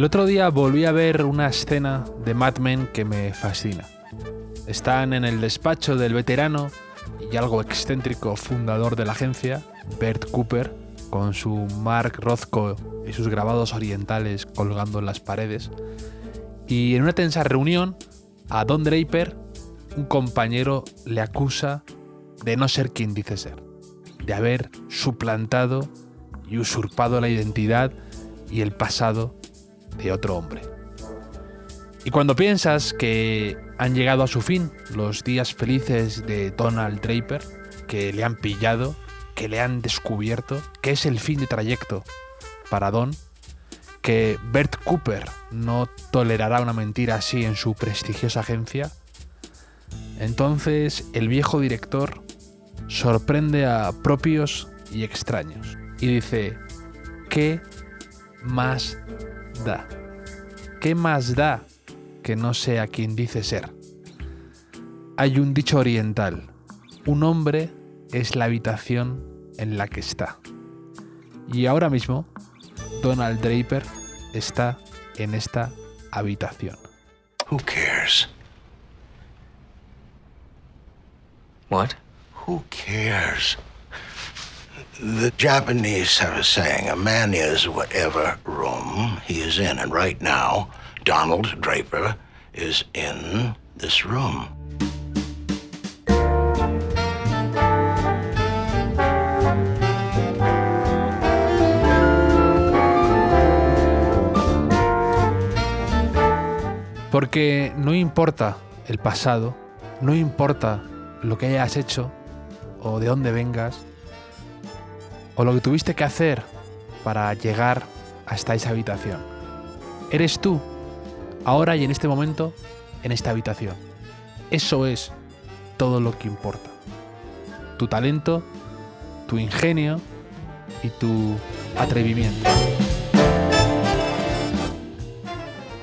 El otro día volví a ver una escena de Mad Men que me fascina. Están en el despacho del veterano y algo excéntrico fundador de la agencia, Bert Cooper, con su Mark Rothko y sus grabados orientales colgando en las paredes. Y en una tensa reunión, a Don Draper, un compañero le acusa de no ser quien dice ser, de haber suplantado y usurpado la identidad y el pasado de otro hombre. Y cuando piensas que han llegado a su fin los días felices de Donald Draper, que le han pillado, que le han descubierto, que es el fin de trayecto para Don, que Bert Cooper no tolerará una mentira así en su prestigiosa agencia, entonces el viejo director sorprende a propios y extraños y dice: ¿qué más da? ¿Qué más da que no sea quien dice ser? Hay un dicho oriental: un hombre es la habitación en la que está. Y ahora mismo Donald Draper está en esta habitación. Who cares? What? Who cares? The Japanese have a saying, a man is whatever room he is in. And right now, Donald Draper is in this room. Porque no importa el pasado, no importa lo que hayas hecho o de dónde vengas o lo que tuviste que hacer para llegar hasta esa habitación. Eres tú, ahora y en este momento, en esta habitación. Eso es todo lo que importa. Tu talento, tu ingenio y tu atrevimiento.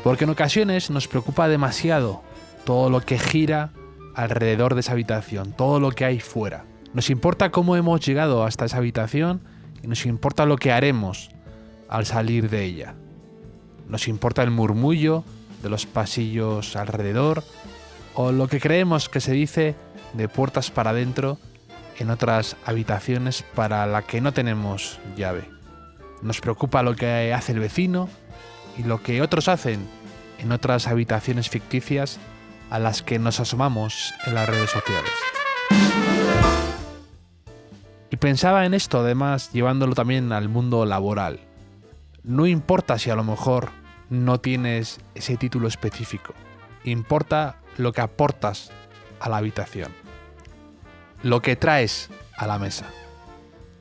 Porque en ocasiones nos preocupa demasiado todo lo que gira alrededor de esa habitación, todo lo que hay fuera. Nos importa cómo hemos llegado hasta esa habitación y nos importa lo que haremos al salir de ella. Nos importa el murmullo de los pasillos alrededor o lo que creemos que se dice de puertas para adentro en otras habitaciones para las que no tenemos llave. Nos preocupa lo que hace el vecino y lo que otros hacen en otras habitaciones ficticias a las que nos asomamos en las redes sociales. Y pensaba en esto, además, llevándolo también al mundo laboral. No importa si a lo mejor no tienes ese título específico, importa lo que aportas a la habitación, lo que traes a la mesa.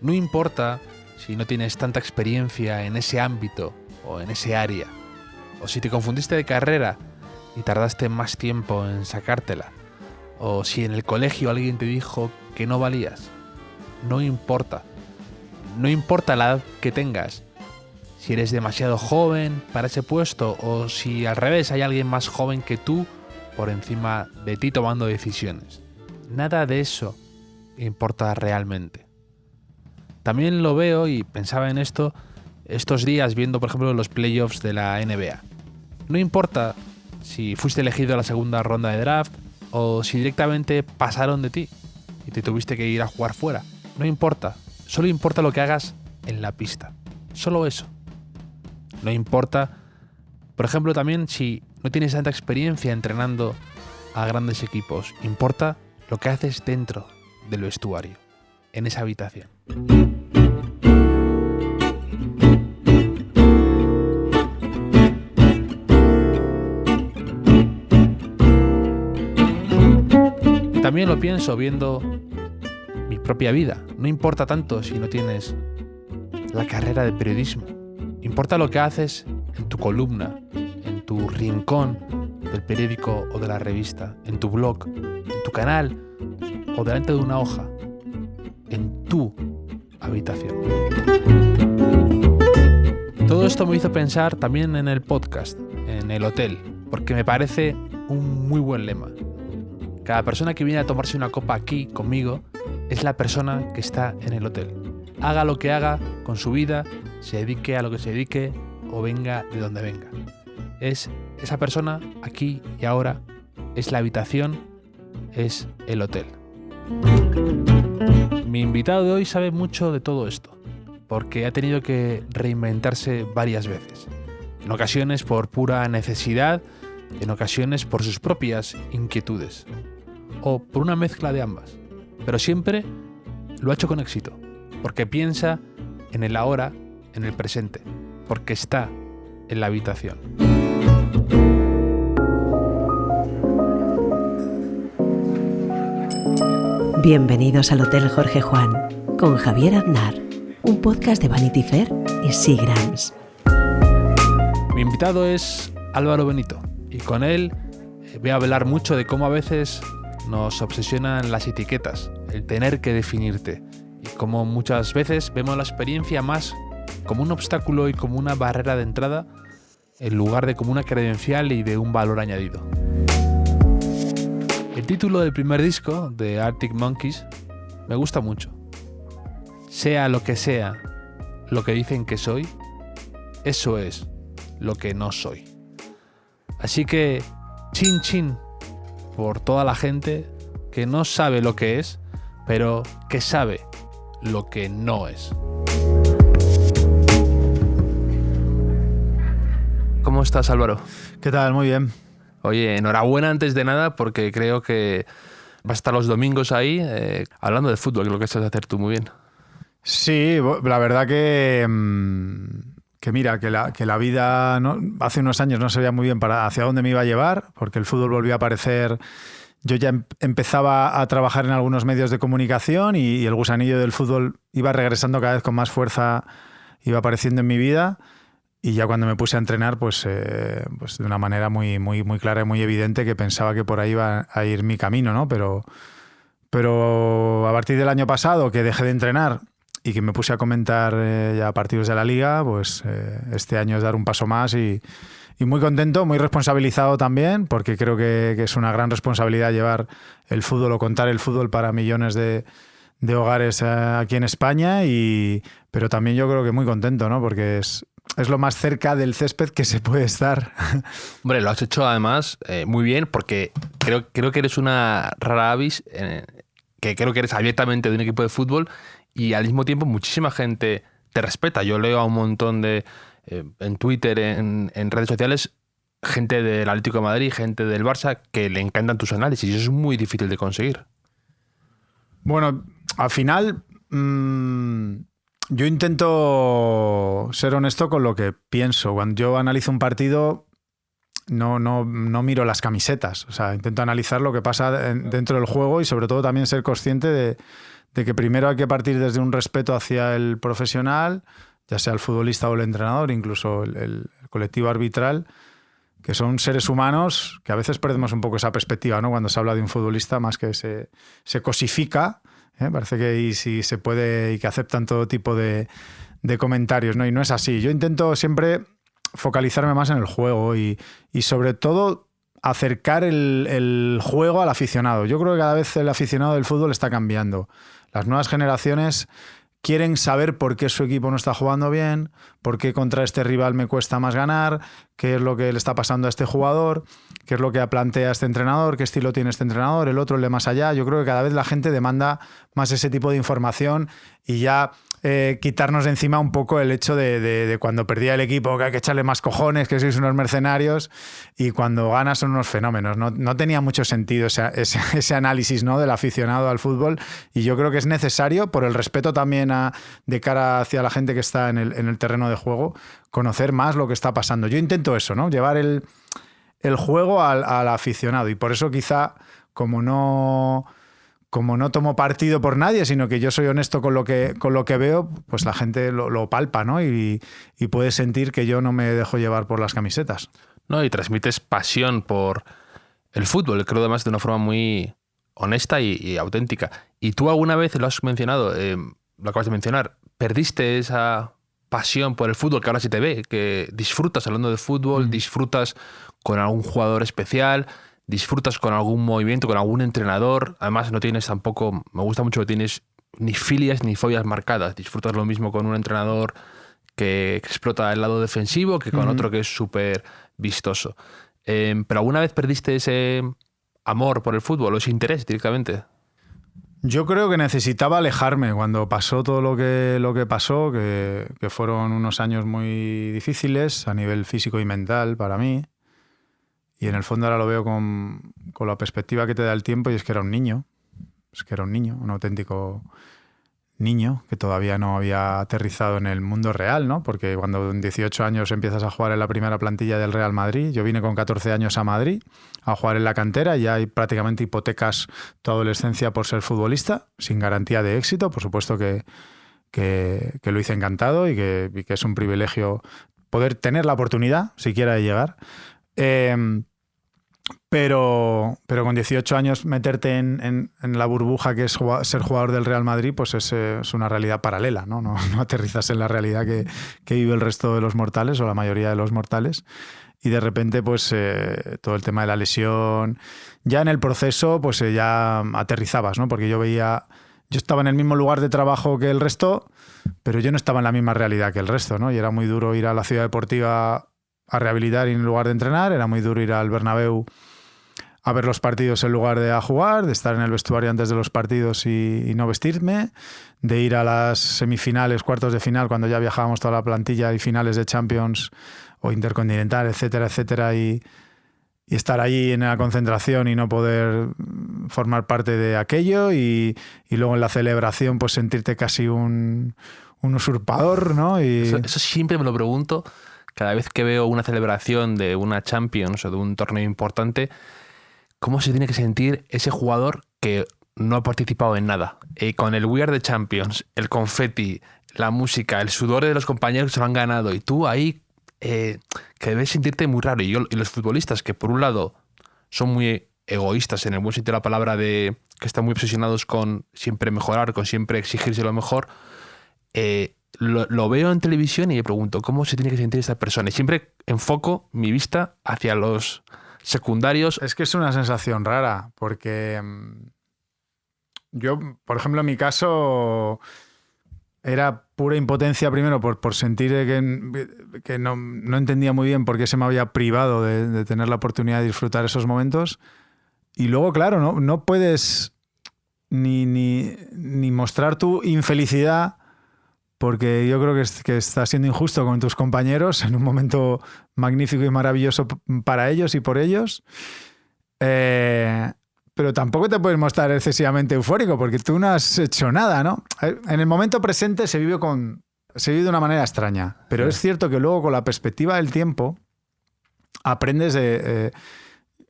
No importa si no tienes tanta experiencia en ese ámbito o en ese área, o si te confundiste de carrera y tardaste más tiempo en sacártela, o si en el colegio alguien te dijo que no valías. No importa. No importa la edad que tengas, si eres demasiado joven para ese puesto o si al revés hay alguien más joven que tú por encima de ti tomando decisiones. Nada de eso importa realmente. También lo veo y pensaba en esto estos días viendo, por ejemplo, los playoffs de la NBA. No importa si fuiste elegido a la segunda ronda de draft o si directamente pasaron de ti y te tuviste que ir a jugar fuera. No importa. Solo importa lo que hagas en la pista. Solo eso. No importa, por ejemplo, también si no tienes tanta experiencia entrenando a grandes equipos. Importa lo que haces dentro del vestuario, en esa habitación. También lo pienso viendo mi propia vida. No importa tanto si no tienes la carrera de periodismo. Importa lo que haces en tu columna, en tu rincón del periódico o de la revista, en tu blog, en tu canal o delante de una hoja, en tu habitación. Todo esto me hizo pensar también en el podcast, en el hotel, porque me parece un muy buen lema. Cada persona que viene a tomarse una copa aquí conmigo es la persona que está en el hotel. Haga lo que haga con su vida, se dedique a lo que se dedique, o venga de donde venga. Es esa persona aquí y ahora, es la habitación, es el hotel. Mi invitado de hoy sabe mucho de todo esto, porque ha tenido que reinventarse varias veces. En ocasiones por pura necesidad, en ocasiones por sus propias inquietudes, o por una mezcla de ambas. Pero siempre lo ha hecho con éxito, porque piensa en el ahora, en el presente, porque está en la habitación. Bienvenidos al Hotel Jorge Juan, con Javier Aznar, un podcast de Vanity Fair y Seagrams. Mi invitado es Álvaro Benito, y con él voy a hablar mucho de cómo a veces nos obsesionan las etiquetas, el tener que definirte, y cómo muchas veces vemos la experiencia más como un obstáculo y como una barrera de entrada, en lugar de como una credencial y de un valor añadido. El título del primer disco de Arctic Monkeys me gusta mucho. Sea lo que dicen que soy, eso es lo que no soy. Así que, chin chin, por toda la gente que no sabe lo que es, pero que sabe lo que no es. ¿Cómo estás, Álvaro? ¿Qué tal? Muy bien. Oye, enhorabuena antes de nada, porque creo que vas a estar los domingos ahí hablando de fútbol, que es lo que sabes hacer tú muy bien. Sí, la verdad que mira, que la vida hace unos años no sabía muy bien hacia dónde me iba a llevar, porque el fútbol volvió a aparecer. Yo ya empezaba a trabajar en algunos medios de comunicación y el gusanillo del fútbol iba regresando cada vez con más fuerza, iba apareciendo en mi vida. Y ya cuando me puse a entrenar, pues de una manera muy, muy, muy clara y muy evidente, que pensaba que por ahí iba a ir mi camino, ¿no? Pero a partir del año pasado, que dejé de entrenar y que me puse a comentar ya partidos de la Liga, pues este año es dar un paso más y muy contento, muy responsabilizado también, porque creo que es una gran responsabilidad llevar el fútbol o contar el fútbol para millones de hogares aquí en España, pero también yo creo que muy contento, ¿no? Porque es lo más cerca del césped que se puede estar. Hombre, lo has hecho además muy bien, porque creo que eres una rara avis, que creo que eres abiertamente de un equipo de fútbol y al mismo tiempo muchísima gente te respeta. Yo leo a un montón en Twitter, en redes sociales, gente del Atlético de Madrid, gente del Barça, que le encantan tus análisis, y eso es muy difícil de conseguir. Bueno, al final yo intento ser honesto con lo que pienso. Cuando yo analizo un partido, no miro las camisetas. O sea, intento analizar lo que pasa dentro del juego y sobre todo también ser consciente de que primero hay que partir desde un respeto hacia el profesional, ya sea el futbolista o el entrenador, incluso el colectivo arbitral, que son seres humanos, que a veces perdemos un poco esa perspectiva, ¿no? Cuando se habla de un futbolista, más que se cosifica, parece que sí se puede y que aceptan todo tipo de comentarios, ¿no? Y no es así. Yo intento siempre focalizarme más en el juego y sobre todo acercar el juego al aficionado. Yo creo que cada vez el aficionado del fútbol está cambiando. Las nuevas generaciones quieren saber por qué su equipo no está jugando bien, por qué contra este rival me cuesta más ganar, qué es lo que le está pasando a este jugador, qué es lo que plantea este entrenador, qué estilo tiene este entrenador, el otro, el de más allá. Yo creo que cada vez la gente demanda más ese tipo de información y ya quitarnos de encima un poco el hecho de cuando perdía el equipo que hay que echarle más cojones, que sois unos mercenarios, y cuando ganas son unos fenómenos. No tenía mucho sentido ese análisis, ¿no?, del aficionado al fútbol, y yo creo que es necesario, por el respeto también de cara hacia la gente que está en el terreno de juego, conocer más lo que está pasando. Yo intento eso, ¿no?, llevar el juego al aficionado, y por eso quizá como no tomo partido por nadie, sino que yo soy honesto con lo que veo, pues la gente lo palpa, ¿no? Y puede sentir que yo no me dejo llevar por las camisetas. No, y transmites pasión por el fútbol, creo además de una forma muy honesta y auténtica. Y tú alguna vez, lo has mencionado, lo acabas de mencionar, perdiste esa pasión por el fútbol que ahora sí te ve, que disfrutas hablando de fútbol, disfrutas con algún jugador especial, disfrutas con algún movimiento, con algún entrenador. Además no tienes tampoco, me gusta mucho que tienes ni filias ni fobias marcadas. Disfrutas lo mismo con un entrenador que explota el lado defensivo que con otro que es súper vistoso. ¿Pero alguna vez perdiste ese amor por el fútbol o ese interés directamente? Yo creo que necesitaba alejarme cuando pasó todo lo que pasó, que fueron unos años muy difíciles a nivel físico y mental para mí. Y en el fondo ahora lo veo con la perspectiva que te da el tiempo, y es que era un niño. Un auténtico niño que todavía no había aterrizado en el mundo real, ¿no? Porque cuando en 18 años empiezas a jugar en la primera plantilla del Real Madrid, yo vine con 14 años a Madrid a jugar en la cantera y ya hay prácticamente hipotecas tu adolescencia por ser futbolista, sin garantía de éxito. Por supuesto que lo hice encantado y que es un privilegio poder tener la oportunidad, siquiera, de llegar. Pero con 18 años meterte en la burbuja que es ser jugador del Real Madrid, pues es una realidad paralela, ¿no? No aterrizas en la realidad que vive el resto de los mortales o la mayoría de los mortales. Y de repente, pues todo el tema de la lesión, ya en el proceso, pues ya aterrizabas, ¿no? Porque yo estaba en el mismo lugar de trabajo que el resto, pero yo no estaba en la misma realidad que el resto, ¿no? Y era muy duro ir a la ciudad deportiva a rehabilitar en lugar de entrenar, era muy duro ir al Bernabéu a ver los partidos en lugar de a jugar, de estar en el vestuario antes de los partidos y no vestirme, de ir a las semifinales, cuartos de final, cuando ya viajábamos toda la plantilla, y finales de Champions o Intercontinental, etcétera, etcétera, y estar allí en la concentración y no poder formar parte de aquello, y luego en la celebración pues sentirte casi un usurpador, ¿no? Eso siempre me lo pregunto cada vez que veo una celebración de una Champions o de un torneo importante. ¿Cómo se tiene que sentir ese jugador que no ha participado en nada? Con el We Are the Champions, el confeti, la música, el sudor de los compañeros que se lo han ganado, y tú ahí que debes sentirte muy raro. Y los futbolistas, que por un lado son muy egoístas en el buen sentido de la palabra, que están muy obsesionados con siempre mejorar, con siempre exigirse lo mejor, lo veo en televisión y me pregunto ¿cómo se tiene que sentir esta persona? Y siempre enfoco mi vista hacia los secundarios. Es que es una sensación rara, porque yo, por ejemplo, en mi caso era pura impotencia, primero por sentir que no entendía muy bien por qué se me había privado de tener la oportunidad de disfrutar esos momentos, y luego, claro, no puedes ni mostrar tu infelicidad, porque yo creo que estás siendo injusto con tus compañeros en un momento magnífico y maravilloso para ellos y por ellos. Pero tampoco te puedes mostrar excesivamente eufórico porque tú no has hecho nada, ¿no? En el momento presente se vive de una manera extraña. Pero es cierto que luego, con la perspectiva del tiempo, aprendes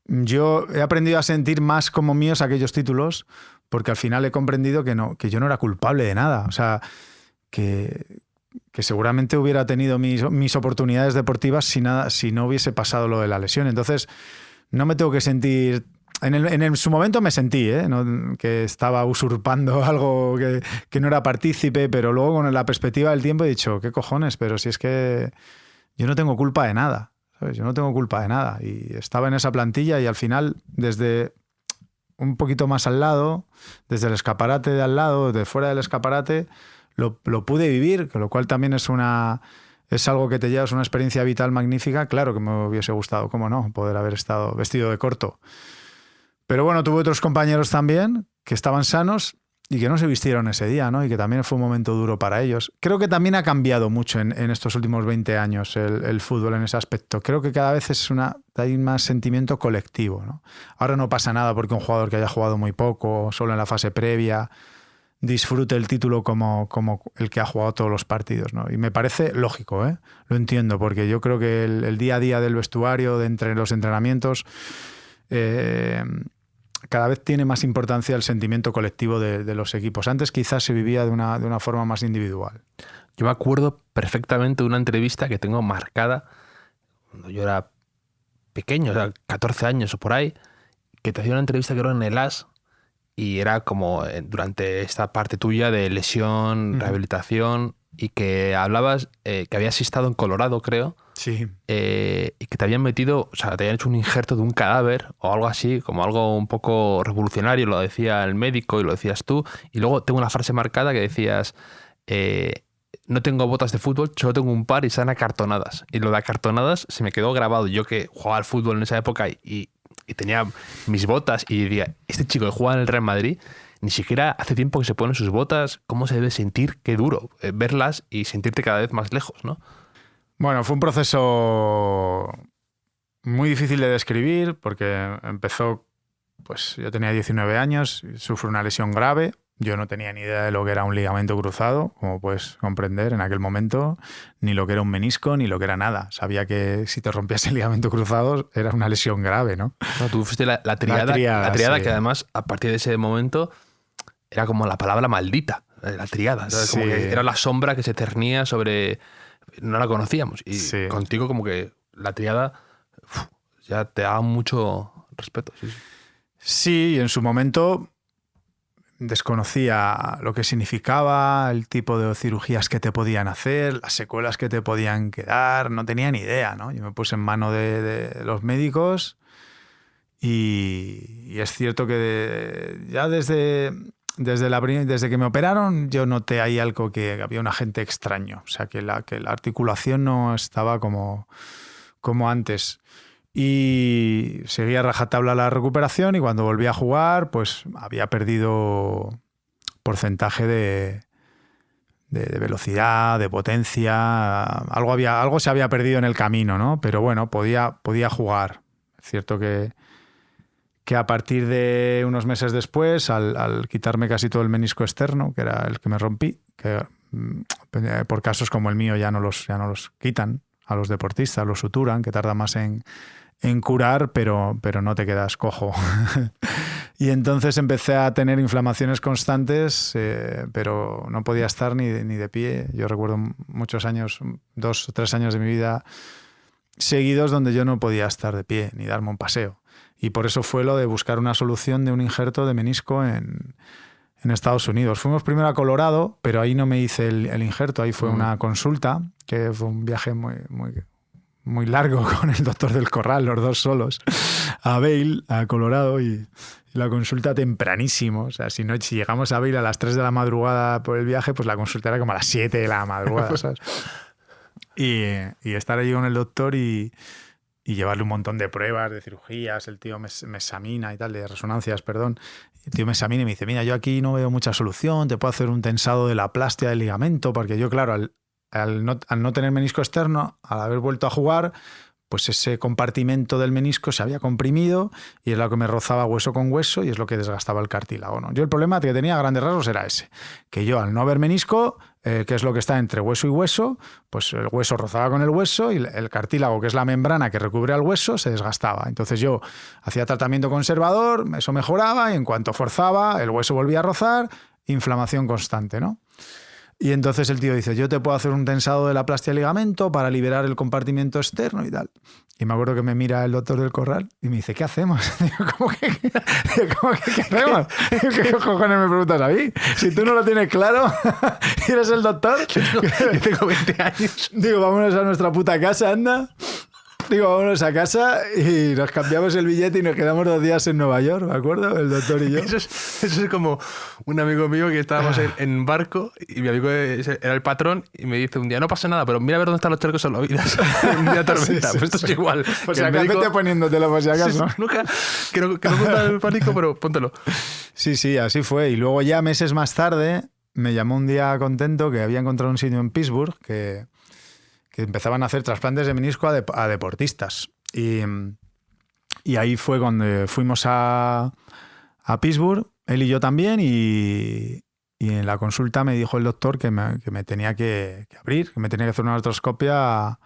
yo he aprendido a sentir más como míos aquellos títulos, porque al final he comprendido que yo no era culpable de nada. O sea, que seguramente hubiera tenido mis oportunidades deportivas si no hubiese pasado lo de la lesión. Entonces, no me tengo que sentir... En su momento me sentí, que estaba usurpando algo que no era partícipe, pero luego con la perspectiva del tiempo he dicho, ¿qué cojones? Pero si es que yo no tengo culpa de nada, ¿sabes? Yo no tengo culpa de nada. Y estaba en esa plantilla y al final, desde un poquito más al lado, desde el escaparate de al lado, de fuera del escaparate, lo pude vivir, con lo cual también es algo que te llevas, una experiencia vital magnífica. Claro que me hubiese gustado, cómo no, poder haber estado vestido de corto. Pero bueno, tuve otros compañeros también que estaban sanos y que no se vistieron ese día, ¿no? Y que también fue un momento duro para ellos. Creo que también ha cambiado mucho en estos últimos 20 años el fútbol en ese aspecto. Creo que cada vez hay más sentimiento colectivo, ¿no? Ahora no pasa nada porque un jugador que haya jugado muy poco, solo en la fase previa, disfrute el título como el que ha jugado todos los partidos, ¿no? Y me parece lógico, ¿eh? Lo entiendo, porque yo creo que el día a día del vestuario, de entre los entrenamientos, cada vez tiene más importancia el sentimiento colectivo de los equipos. Antes quizás se vivía de una forma más individual. Yo me acuerdo perfectamente de una entrevista que tengo marcada cuando yo era pequeño, o sea, 14 años o por ahí, que te hacía una entrevista que era en el AS y era como durante esta parte tuya de lesión, rehabilitación, y que hablabas que habías estado en Colorado, creo. Sí. Y que te habían metido, o sea, te habían hecho un injerto de un cadáver o algo así, como algo un poco revolucionario, lo decía el médico y lo decías tú. Y luego tengo una frase marcada que decías, no tengo botas de fútbol, solo tengo un par y están acartonadas. Y lo de acartonadas se me quedó grabado. Yo que jugaba al fútbol en esa época y tenía mis botas y diría, este chico que juega en el Real Madrid, ni siquiera hace tiempo que se pone sus botas, ¿cómo se debe sentir? Qué duro verlas y sentirte cada vez más lejos, ¿no? Bueno, fue un proceso muy difícil de describir porque empezó, pues yo tenía 19 años, sufrí una lesión grave. Yo no tenía ni idea de lo que era un ligamento cruzado, como puedes comprender en aquel momento, ni lo que era un menisco, ni lo que era nada. Sabía que si te rompías el ligamento cruzado era una lesión grave, ¿no? No, tú fuiste la triada sí. que además a partir de ese momento era como la palabra maldita, la triada. ¿Sabes? Sí. Como que era la sombra que se cernía sobre... No la conocíamos. Y sí. Contigo como que la triada ya te daba mucho respeto. Sí, sí. Sí, y en su momento desconocía lo que significaba, el tipo de cirugías que te podían hacer, las secuelas que te podían quedar, no tenía ni idea, ¿no? Yo me puse en mano de los médicos y es cierto que ya desde que me operaron yo noté ahí algo, que había un agente extraño, o sea que la articulación no estaba como antes. Y seguía a rajatabla la recuperación y cuando volví a jugar, pues había perdido porcentaje de velocidad, de potencia, algo se había perdido en el camino, ¿no? Pero bueno, podía jugar. Es cierto que a partir de unos meses después, al quitarme casi todo el menisco externo, que era el que me rompí, que por casos como el mío ya no los quitan a los deportistas, los suturan, que tarda más en curar, pero no te quedas cojo. Y entonces empecé a tener inflamaciones constantes, pero no podía estar ni de pie. Yo recuerdo muchos años, 2 o 3 años de mi vida seguidos donde yo no podía estar de pie ni darme un paseo. Y por eso fue lo de buscar una solución de un injerto de menisco en Estados Unidos. Fuimos primero a Colorado, pero ahí no me hice el injerto, ahí fue una consulta, que fue un viaje muy largo con el doctor del Corral, los dos solos, a Vail, a Colorado, y la consulta tempranísimo. O sea, si llegamos a Vail a las 3 de la madrugada por el viaje, pues la consulta era como a las 7 de la madrugada, ¿sabes? Y estar allí con el doctor y llevarle un montón de pruebas, de cirugías, el tío me examina y tal, de resonancias, perdón. El tío me examina y me dice, mira, yo aquí no veo mucha solución, te puedo hacer un tensado de la plástica del ligamento, porque yo, claro, al no tener menisco externo, al haber vuelto a jugar, pues ese compartimento del menisco se había comprimido y es lo que me rozaba hueso con hueso y es lo que desgastaba el cartílago, ¿no? Yo el problema que tenía a grandes rasgos era ese, que yo al no haber menisco, que es lo que está entre hueso y hueso, pues el hueso rozaba con el hueso y el cartílago, que es la membrana que recubre al hueso, se desgastaba. Entonces yo hacía tratamiento conservador, eso mejoraba y en cuanto forzaba, el hueso volvía a rozar, inflamación constante, ¿no? Y entonces el tío dice, yo te puedo hacer un tensado de la plástica del ligamento para liberar el compartimento externo y tal. Y me acuerdo que me mira el doctor del Corral y me dice, ¿qué hacemos? Digo, ¿cómo que qué hacemos? ¿Qué cojones me preguntas a mí? Si tú no lo tienes claro, ¿eres el doctor? Yo tengo 20 años. Digo, vámonos a nuestra puta casa, anda. Digo, vámonos a casa y nos cambiamos el billete y nos quedamos 2 días en Nueva York, ¿me acuerdo? El doctor y yo. Eso es como un amigo mío que estábamos en barco y mi amigo era el patrón y me dice un día, no pasa nada, pero mira a ver dónde están los charcos salvavidas en día de tormenta. Sí, pues esto es igual. Por si acaso vete poniéndotelo, por si acaso. Sí, nunca, que no cuenta el pánico, pero póntelo. Sí, así fue. Y luego ya meses más tarde me llamó un día contento que había encontrado un sitio en Pittsburgh que empezaban a hacer trasplantes de menisco a deportistas. Y ahí fue cuando fuimos a Pittsburgh, él y yo también, y en la consulta me dijo el doctor que me tenía que abrir, que me tenía que hacer una artroscopia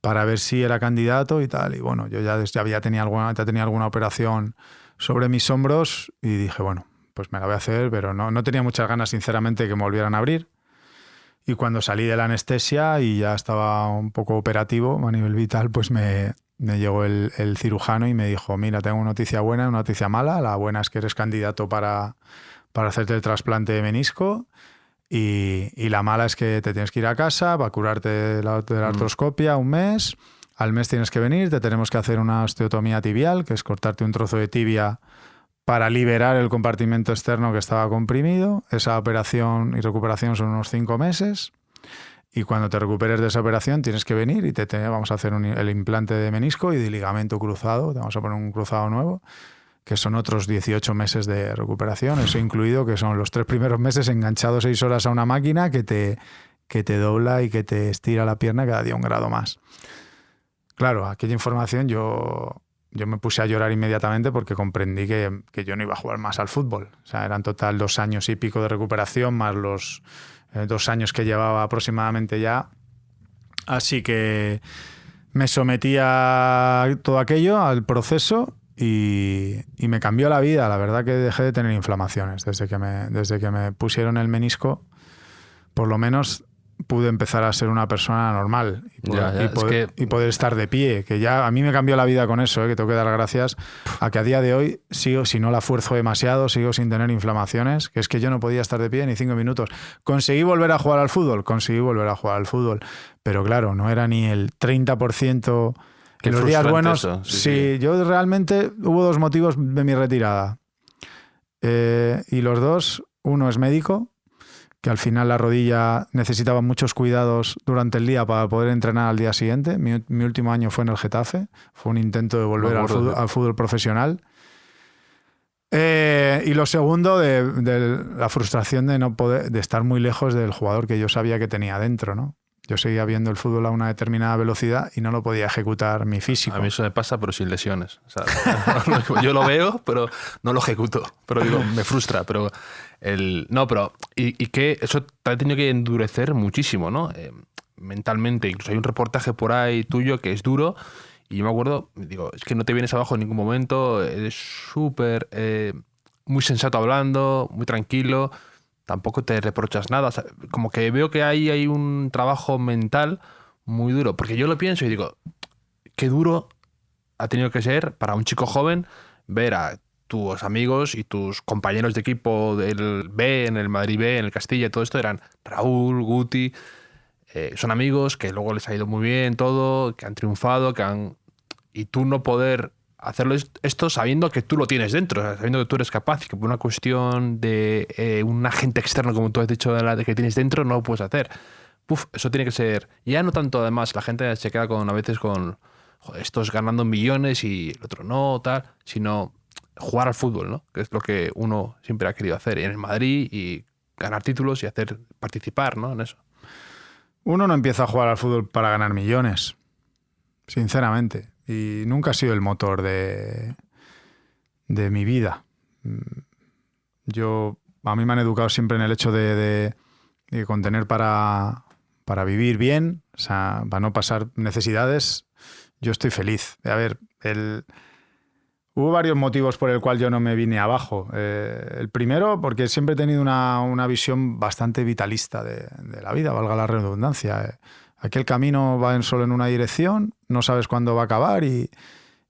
para ver si era candidato y tal. Y bueno, yo ya tenía alguna operación sobre mis hombros y dije, bueno, pues me la voy a hacer, pero no tenía muchas ganas, sinceramente, que me volvieran a abrir. Y cuando salí de la anestesia y ya estaba un poco operativo a nivel vital, pues me llegó el cirujano y me dijo, mira, tengo una noticia buena y una noticia mala. La buena es que eres candidato para hacerte el trasplante de menisco y la mala es que te tienes que ir a casa para curarte de la artroscopia 1 mes. Al mes tienes que venir, te tenemos que hacer una osteotomía tibial, que es cortarte un trozo de tibia para liberar el compartimento externo que estaba comprimido. Esa operación y recuperación son unos 5 meses. Y cuando te recuperes de esa operación tienes que venir y vamos a hacer el implante de menisco y de ligamento cruzado, te vamos a poner un cruzado nuevo, que son otros 18 meses de recuperación, eso incluido que son los 3 primeros meses enganchado 6 horas a una máquina que te dobla y que te estira la pierna cada día 1 grado más. Claro, aquella información yo me puse a llorar inmediatamente porque comprendí que yo no iba a jugar más al fútbol. O sea, eran total 2 años y pico de recuperación más los 2 años que llevaba aproximadamente ya. Así que me sometí a todo aquello, al proceso, y me cambió la vida. La verdad que dejé de tener inflamaciones. Desde que me pusieron el menisco, por lo menos pude empezar a ser una persona normal y poder estar de pie, que ya a mí me cambió la vida con eso, que tengo que dar gracias a que a día de hoy sigo, si no la fuerzo demasiado, sigo sin tener inflamaciones, que es que yo no podía estar de pie ni 5 minutos. ¿Conseguí volver a jugar al fútbol? Conseguí volver a jugar al fútbol, pero claro, no era ni el 30%. En los días buenos, eso. Sí, yo realmente hubo 2 motivos de mi retirada. Y los 2, uno es médico, que al final la rodilla necesitaba muchos cuidados durante el día para poder entrenar al día siguiente. Mi último año fue en el Getafe, fue un intento de volver al fútbol profesional. Y lo segundo, de la frustración de estar muy lejos del jugador que yo sabía que tenía dentro, ¿no? Yo seguía viendo el fútbol a una determinada velocidad y no lo podía ejecutar mi físico. A mí eso me pasa, pero sin lesiones. O sea, yo lo veo, pero no lo ejecuto. Pero digo, me frustra. Pero y que eso te ha tenido que endurecer muchísimo, ¿no? Mentalmente. Incluso hay un reportaje por ahí tuyo que es duro. Y yo me acuerdo, digo, es que no te vienes abajo en ningún momento. Eres súper, muy sensato hablando, muy tranquilo. Tampoco te reprochas nada. O sea, como que veo que hay un trabajo mental muy duro. Porque yo lo pienso y digo, qué duro ha tenido que ser para un chico joven ver a tus amigos y tus compañeros de equipo del B, en el Madrid B, en el Castilla, todo esto eran Raúl, Guti. Son amigos que luego les ha ido muy bien todo, que han triunfado, y tú no poder hacerlo esto sabiendo que tú lo tienes dentro, sabiendo que tú eres capaz y que por una cuestión de un agente externo, como tú has dicho, de que tienes dentro, no lo puedes hacer. Eso tiene que ser... Ya no tanto, además, la gente se queda a veces con joder, estos ganando millones y el otro no, tal, sino jugar al fútbol, ¿no? Que es lo que uno siempre ha querido hacer en el Madrid y ganar títulos y participar, ¿no? En eso. Uno no empieza a jugar al fútbol para ganar millones, sinceramente. Y nunca ha sido el motor de mi vida. A mí me han educado siempre en el hecho de contener para vivir bien, o sea, para no pasar necesidades. Yo estoy feliz. A ver, hubo varios motivos por el cual yo no me vine abajo. El primero, porque siempre he tenido una visión bastante vitalista de la vida, valga la redundancia. Aquel camino va solo en una dirección, no sabes cuándo va a acabar y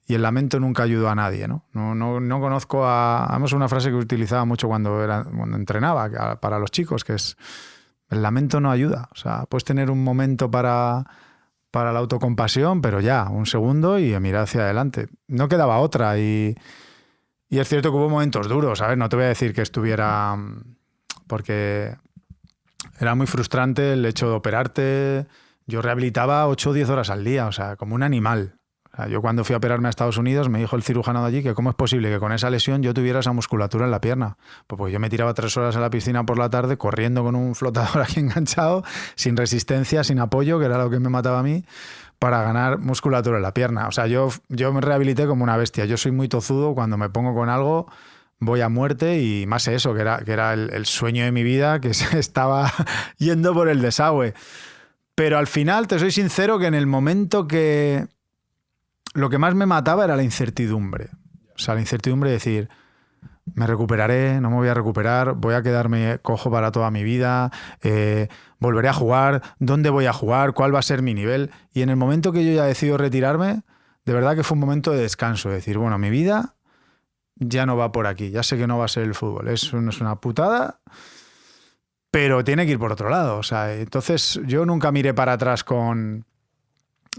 el lamento nunca ayudó a nadie, ¿no? No conozco Además, una frase que utilizaba mucho cuando entrenaba para los chicos, que es: el lamento no ayuda. O sea, puedes tener un momento para la autocompasión, pero ya, un segundo y mirar hacia adelante. No quedaba otra y es cierto que hubo momentos duros, ¿sabes? No te voy a decir que estuviera... porque era muy frustrante el hecho de operarte. Yo rehabilitaba 8 o 10 horas al día, o sea, como un animal. O sea, yo cuando fui a operarme a Estados Unidos me dijo el cirujano de allí que cómo es posible que con esa lesión yo tuviera esa musculatura en la pierna. Pues yo me tiraba 3 horas a la piscina por la tarde corriendo con un flotador aquí enganchado, sin resistencia, sin apoyo, que era lo que me mataba a mí, para ganar musculatura en la pierna. O sea, yo me rehabilité como una bestia. Yo soy muy tozudo, cuando me pongo con algo voy a muerte, y más eso, que era el sueño de mi vida, que se estaba yendo por el desagüe. Pero al final, te soy sincero, que en el momento que... Lo que más me mataba era la incertidumbre. O sea, la incertidumbre de decir, me recuperaré, no me voy a recuperar, voy a quedarme cojo para toda mi vida, volveré a jugar, ¿dónde voy a jugar? ¿Cuál va a ser mi nivel? Y en el momento que yo ya decido retirarme, de verdad que fue un momento de descanso, de decir, bueno, mi vida ya no va por aquí, ya sé que no va a ser el fútbol, es una putada, pero tiene que ir por otro lado. O sea, entonces yo nunca miré para atrás con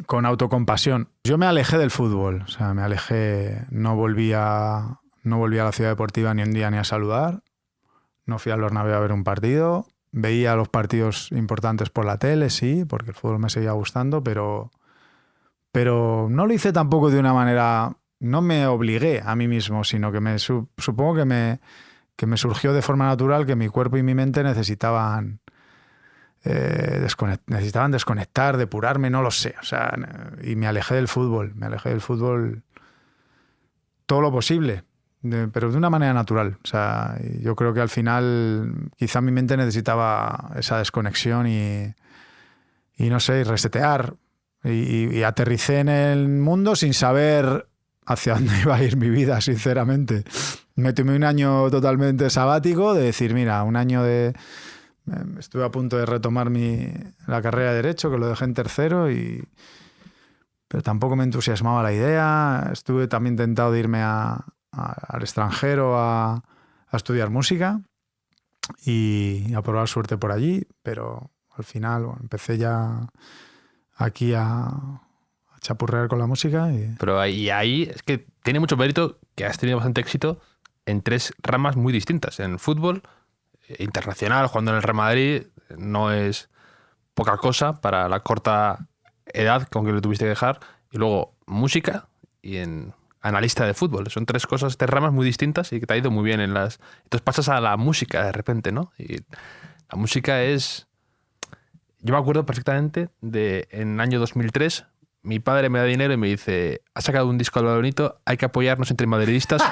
autocompasión. Yo me alejé del fútbol, o sea, me alejé, no volví a la ciudad deportiva ni un día ni a saludar, no fui al Bernabéu a ver un partido, veía los partidos importantes por la tele, sí, porque el fútbol me seguía gustando, pero no lo hice tampoco de una manera... No me obligué a mí mismo, sino que supongo que me surgió de forma natural, que mi cuerpo y mi mente necesitaban desconectar, depurarme, no lo sé. O sea, y me alejé del fútbol todo lo posible, pero de una manera natural. O sea, yo creo que al final quizá mi mente necesitaba esa desconexión y no sé, y resetear. Y aterricé en el mundo sin saber hacia dónde iba a ir mi vida, sinceramente. Me tomé un año totalmente sabático, de decir, mira, un año de... Estuve a punto de retomar la carrera de Derecho, que lo dejé en tercero, pero tampoco me entusiasmaba la idea. Estuve también tentado de irme al extranjero a estudiar música y a probar suerte por allí, pero al final empecé ya aquí a chapurrear con la música. Pero ahí es que tiene mucho mérito que has tenido bastante éxito en 3 ramas muy distintas. En el fútbol internacional, jugando en el Real Madrid, no es poca cosa para la corta edad con que lo tuviste que dejar. Y luego música y en analista de fútbol. Son 3 ramas muy distintas y que te ha ido muy bien en las... Entonces pasas a la música de repente, ¿no? Y la música es... Yo me acuerdo perfectamente de en el año 2003... Mi padre me da dinero y me dice, ha sacado un disco Álvaro Benito, hay que apoyarnos entre madridistas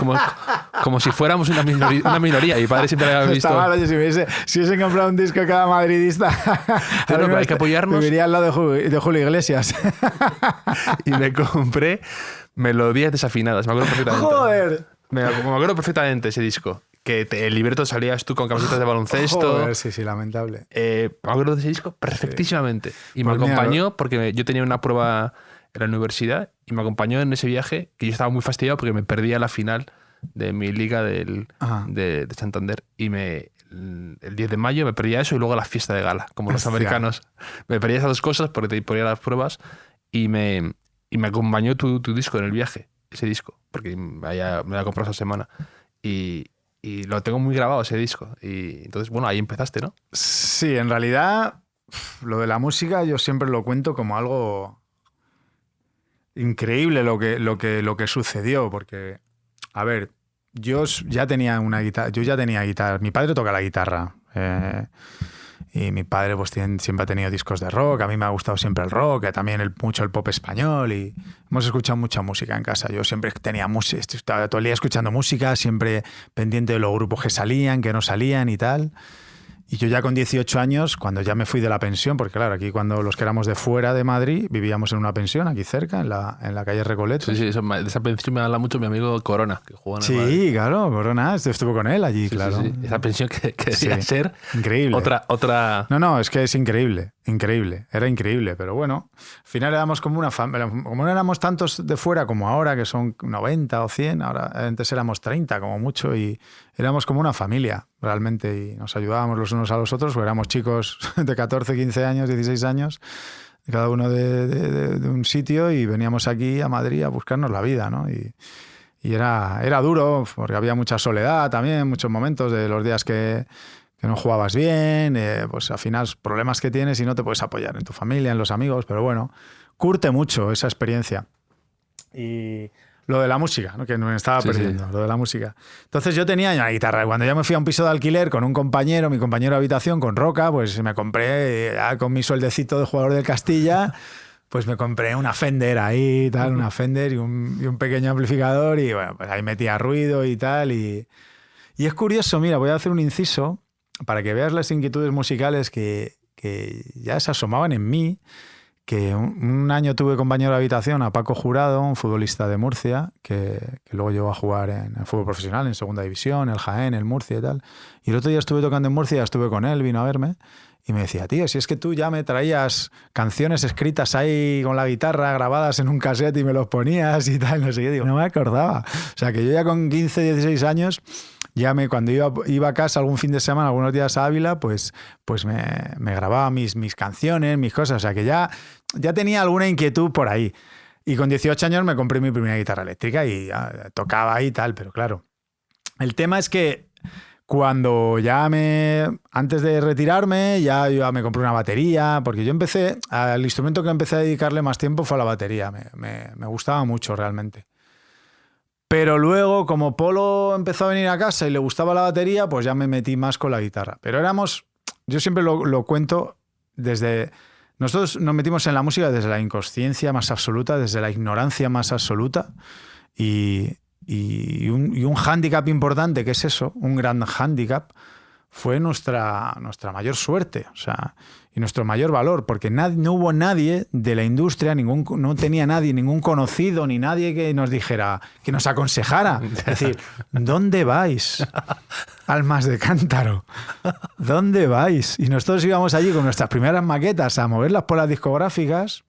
como si fuéramos una minoría. Y mi padre siempre le había visto... Está mal, oye, si hubiesen comprado un disco cada madridista, pero hay que apoyarnos. Viviría al lado de Julio Iglesias. Y me compré Melodías Desafinadas, me acuerdo perfectamente. ¡Joder! Me acuerdo perfectamente ese disco. Que el libreto salías tú con camisetas de baloncesto. Joder, sí, lamentable. Me acuerdo de ese disco perfectísimamente. Sí. Y pues me acompañó porque yo tenía una prueba en la universidad y me acompañó en ese viaje que yo estaba muy fastidiado porque me perdía la final de mi liga de Santander. Y el 10 de mayo me perdía eso y luego la fiesta de gala, como los americanos. Me perdía esas 2 cosas porque te ponía las pruebas y me acompañó tu disco en el viaje, ese disco, porque me la comprado esa semana. Y lo tengo muy grabado ese disco. Y entonces, bueno, ahí empezaste, ¿no? Sí, en realidad, lo de la música yo siempre lo cuento como algo increíble lo que sucedió. Porque, a ver, yo ya tenía guitarra. Mi padre toca la guitarra. Y mi padre pues siempre ha tenido discos de rock. A mí me ha gustado siempre el rock, también mucho el pop español. Y hemos escuchado mucha música en casa. Yo siempre tenía música, estaba todo el día escuchando música, siempre pendiente de los grupos que salían, que no salían y tal. Y yo ya con 18 años, cuando ya me fui de la pensión, porque claro, aquí cuando los que éramos de fuera de Madrid, vivíamos en una pensión aquí cerca, en la calle Recoletos. Sí, de esa pensión me habla mucho mi amigo Corona, que jugó en el Madrid. Sí, claro, Corona, estuvo con él allí, claro. Sí. Esa pensión que debía ser increíble. Otra... No, es que es increíble, era increíble, pero bueno, al final éramos como una familia, como no éramos tantos de fuera como ahora, que son 90 o 100, ahora antes éramos 30 como mucho y éramos como una familia realmente y nos ayudábamos los unos a los otros, porque éramos chicos de 14, 15 años, 16 años, cada uno de un sitio y veníamos aquí a Madrid a buscarnos la vida, ¿no? Y era duro, porque había mucha soledad también, muchos momentos de los días que no jugabas bien, pues al final problemas que tienes y no te puedes apoyar en tu familia, en los amigos, pero bueno, curte mucho esa experiencia. Y lo de la música, ¿no? Que me estaba perdiendo, lo de la música. Entonces yo tenía una guitarra y cuando ya me fui a un piso de alquiler con un compañero, mi compañero de habitación, con Roca, pues me compré, con mi sueldecito de jugador del Castilla, pues me compré una Fender ahí, tal, una Fender y un pequeño amplificador y bueno, pues ahí metía ruido y tal. Y es curioso, mira, voy a hacer un inciso para que veas las inquietudes musicales que ya se asomaban en mí, que un año tuve compañero de habitación a Paco Jurado, un futbolista de Murcia, que luego llegó a jugar en el fútbol profesional, en segunda división, el Jaén, el Murcia y tal. Y el otro día estuve tocando en Murcia, estuve con él, vino a verme, y me decía, tío, si es que tú ya me traías canciones escritas ahí con la guitarra, grabadas en un cassette y me los ponías y tal, no sé qué. Digo, no me acordaba. O sea, que yo ya con 15, 16 años... cuando iba a casa algún fin de semana, algunos días a Ávila, pues me grababa mis canciones, mis cosas. O sea que ya tenía alguna inquietud por ahí. Y con 18 años me compré mi primera guitarra eléctrica y tocaba ahí y tal. Pero claro, el tema es que cuando antes de retirarme, ya me compré una batería, porque yo el instrumento que empecé a dedicarle más tiempo fue a la batería, me gustaba mucho realmente. Pero luego, como Polo empezó a venir a casa y le gustaba la batería, pues ya me metí más con la guitarra. Pero yo siempre lo cuento nosotros nos metimos en la música desde la inconsciencia más absoluta, desde la ignorancia más absoluta, y un hándicap importante, que es eso, un gran hándicap, fue nuestra mayor suerte, o sea, y nuestro mayor valor, porque no hubo nadie de la industria, no tenía nadie, ningún conocido, ni nadie que nos dijera, que nos aconsejara. Es decir, ¿dónde vais? Almas de cántaro. ¿Dónde vais? Y nosotros íbamos allí con nuestras primeras maquetas a moverlas por las discográficas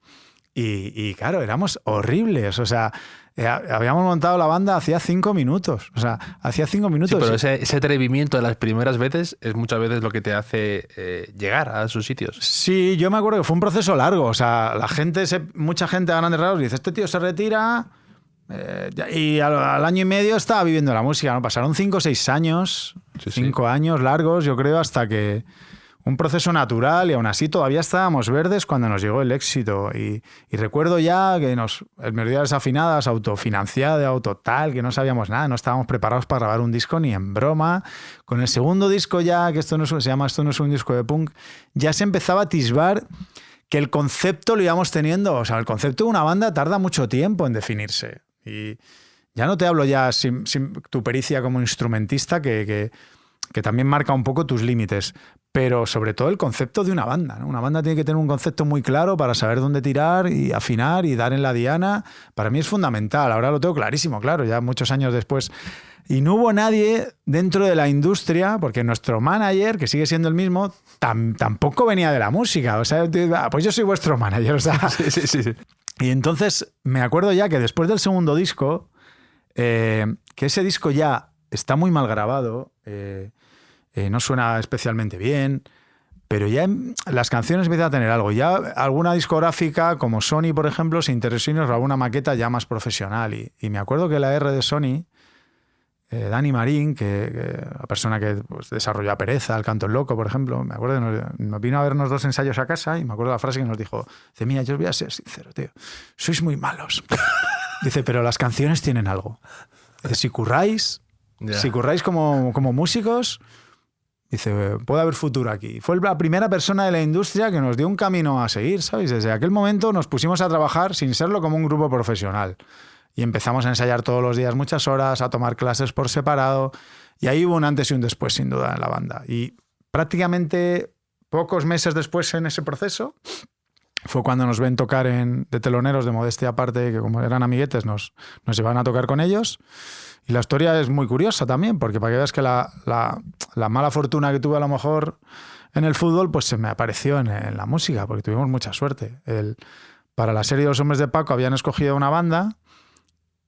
y claro, éramos horribles, o sea, habíamos montado la banda hacía 5 minutos. O sea, hacía 5 minutos. Sí, pero ese atrevimiento de las primeras veces es muchas veces lo que te hace llegar a sus sitios. Sí, yo me acuerdo que fue un proceso largo. O sea, mucha gente a grandes rasgos dice, este tío se retira y al año y medio estaba viviendo la música, ¿no? Pasaron 5 o 6 años, 5 años largos, yo creo, hasta que... Un proceso natural, y aún así todavía estábamos verdes cuando nos llegó el éxito. Y recuerdo ya que melodías desafinadas, autofinanciada, autotal, que no sabíamos nada, no estábamos preparados para grabar un disco ni en broma. Con el segundo disco ya, que se llama Esto no es un disco de punk, ya se empezaba a atisbar que el concepto lo íbamos teniendo. O sea, el concepto de una banda tarda mucho tiempo en definirse. Y ya no te hablo ya sin tu pericia como instrumentista, que también marca un poco tus límites, pero sobre todo el concepto de una banda, ¿no? Una banda tiene que tener un concepto muy claro para saber dónde tirar y afinar y dar en la diana. Para mí es fundamental, ahora lo tengo clarísimo, claro, ya muchos años después. Y no hubo nadie dentro de la industria, porque nuestro manager, que sigue siendo el mismo, tampoco venía de la música. O sea, pues yo soy vuestro manager. O sea, sí. Y entonces me acuerdo ya que después del segundo disco, que ese disco ya está muy mal grabado, no suena especialmente bien, pero ya las canciones empiezan a tener algo. Ya alguna discográfica, como Sony, por ejemplo, se interesó y nos grabó una maqueta ya más profesional. Y me acuerdo que la R de Sony, Dani Marín, la persona que pues, desarrolló a Pereza, El Canto Loco, por ejemplo, me acuerdo que nos vino a vernos 2 ensayos a casa y me acuerdo la frase que nos dijo, dice, mira, yo os voy a ser sincero, tío, sois muy malos. Dice, pero las canciones tienen algo. Dice, si curráis como músicos, dice, puede haber futuro aquí. Fue la primera persona de la industria que nos dio un camino a seguir, ¿sabes? Desde aquel momento nos pusimos a trabajar sin serlo como un grupo profesional. Y empezamos a ensayar todos los días muchas horas, a tomar clases por separado. Y ahí hubo un antes y un después, sin duda, en la banda. Y prácticamente pocos meses después en ese proceso fue cuando nos ven tocar de teloneros, de modestia aparte, que como eran amiguetes nos llevaban a tocar con ellos. Y la historia es muy curiosa también, porque para que veas que la mala fortuna que tuve a lo mejor en el fútbol, pues se me apareció en la música, porque tuvimos mucha suerte. Para la serie de Los Hombres de Paco habían escogido una banda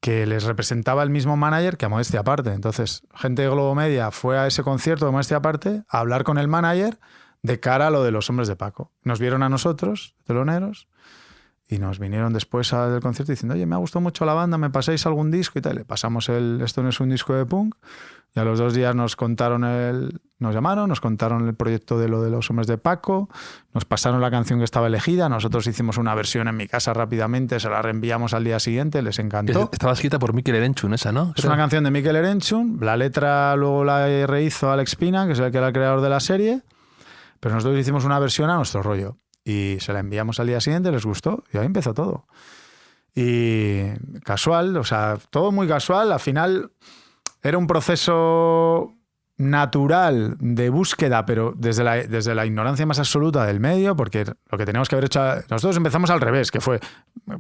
que les representaba el mismo manager que a modestia aparte. Entonces, gente de Globo Media fue a ese concierto de modestia aparte a hablar con el manager de cara a lo de Los Hombres de Paco. Nos vieron a nosotros, teloneros, y nos vinieron después del concierto diciendo, oye, me ha gustado mucho la banda, ¿me pasáis algún disco? Y tal. Le pasamos Esto no es un disco de punk. Y a los 2 días nos llamaron, nos contaron el proyecto de lo de Los Hombres de Paco, nos pasaron la canción que estaba elegida, nosotros hicimos una versión en mi casa rápidamente, se la reenviamos al día siguiente, les encantó. Estaba escrita por Mikel Erenchun esa, ¿no? Es una canción de Mikel Erenchun, la letra luego la rehizo Alex Pina, que es el que era el creador de la serie, pero nosotros hicimos una versión a nuestro rollo. Y se la enviamos al día siguiente, les gustó, y ahí empezó todo. Y casual, o sea, todo muy casual. Al final era un proceso natural de búsqueda, pero desde la ignorancia más absoluta del medio, porque lo que teníamos que haber hecho... Nosotros empezamos al revés, que fue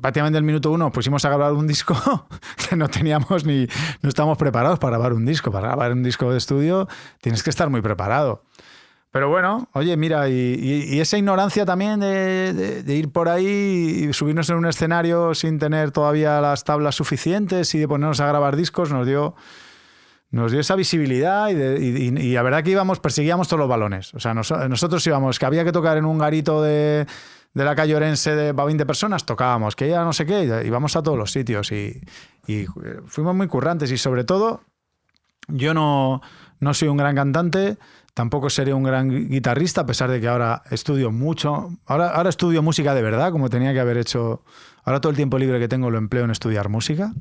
prácticamente el minuto 1 pusimos a grabar un disco que no estábamos preparados para grabar un disco. Para grabar un disco de estudio tienes que estar muy preparado. Pero bueno, oye, mira, y esa ignorancia también de ir por ahí y subirnos en un escenario sin tener todavía las tablas suficientes y de ponernos a grabar discos nos dio esa visibilidad y la verdad que perseguíamos todos los balones. O sea, nosotros íbamos, que había que tocar en un garito de la calle Orense de 20 personas, tocábamos, que ya no sé qué, íbamos a todos los sitios y fuimos muy currantes y sobre todo yo no no soy un gran cantante, tampoco seré un gran guitarrista, a pesar de que ahora estudio mucho. Ahora estudio música de verdad, como tenía que haber hecho. Ahora todo el tiempo libre que tengo lo empleo en estudiar música.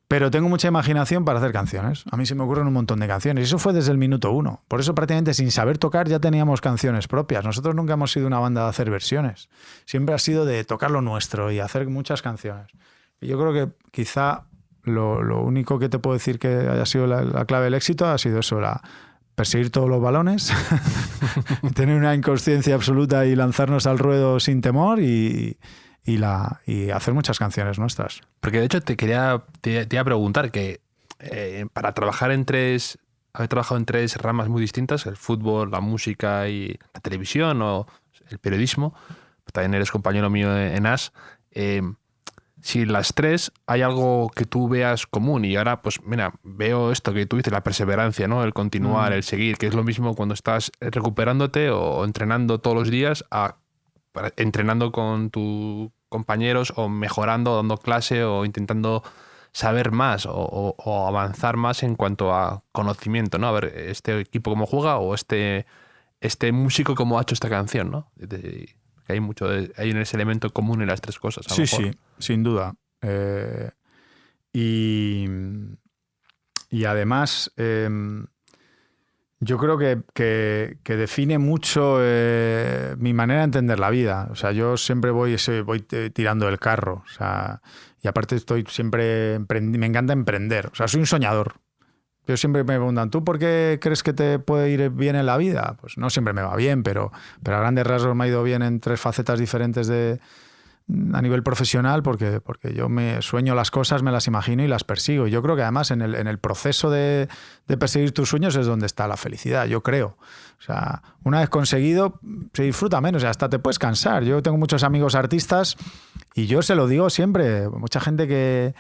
Pero tengo mucha imaginación para hacer canciones. A mí se me ocurren un montón de canciones. Y eso fue desde el minuto 1. Por eso prácticamente sin saber tocar ya teníamos canciones propias. Nosotros nunca hemos sido una banda de hacer versiones. Siempre ha sido de tocar lo nuestro y hacer muchas canciones. Y yo creo que quizá lo único que te puedo decir que haya sido la clave del éxito ha sido eso, perseguir todos los balones, tener una inconsciencia absoluta y lanzarnos al ruedo sin temor y hacer muchas canciones nuestras. Porque de hecho te iba a preguntar que para trabajar haber trabajado en 3 ramas muy distintas, el fútbol, la música y la televisión o el periodismo, también eres compañero mío en AS, si las 3 hay algo que tú veas común, y ahora pues mira, veo esto que tú dices, la perseverancia, ¿no? El continuar, el seguir, que es lo mismo cuando estás recuperándote o entrenando todos los días entrenando con tus compañeros o mejorando, dando clase o intentando saber más o avanzar más en cuanto a conocimiento, ¿no? A ver, este equipo cómo juega o este músico cómo ha hecho esta canción, ¿no? Hay ese elemento común en las 3 cosas. Sí, sin duda. Y además, yo creo que define mucho mi manera de entender la vida. O sea, yo siempre voy tirando el carro. O sea, y aparte me encanta emprender. O sea, soy un soñador. Yo siempre me preguntan, ¿tú por qué crees que te puede ir bien en la vida? Pues no siempre me va bien, pero a grandes rasgos me ha ido bien en 3 facetas diferentes a nivel profesional, porque yo me sueño las cosas, me las imagino y las persigo. Y yo creo que además en el proceso de perseguir tus sueños es donde está la felicidad, yo creo. O sea, una vez conseguido, se disfruta menos, o sea, hasta te puedes cansar. Yo tengo muchos amigos artistas y yo se lo digo siempre, mucha gente que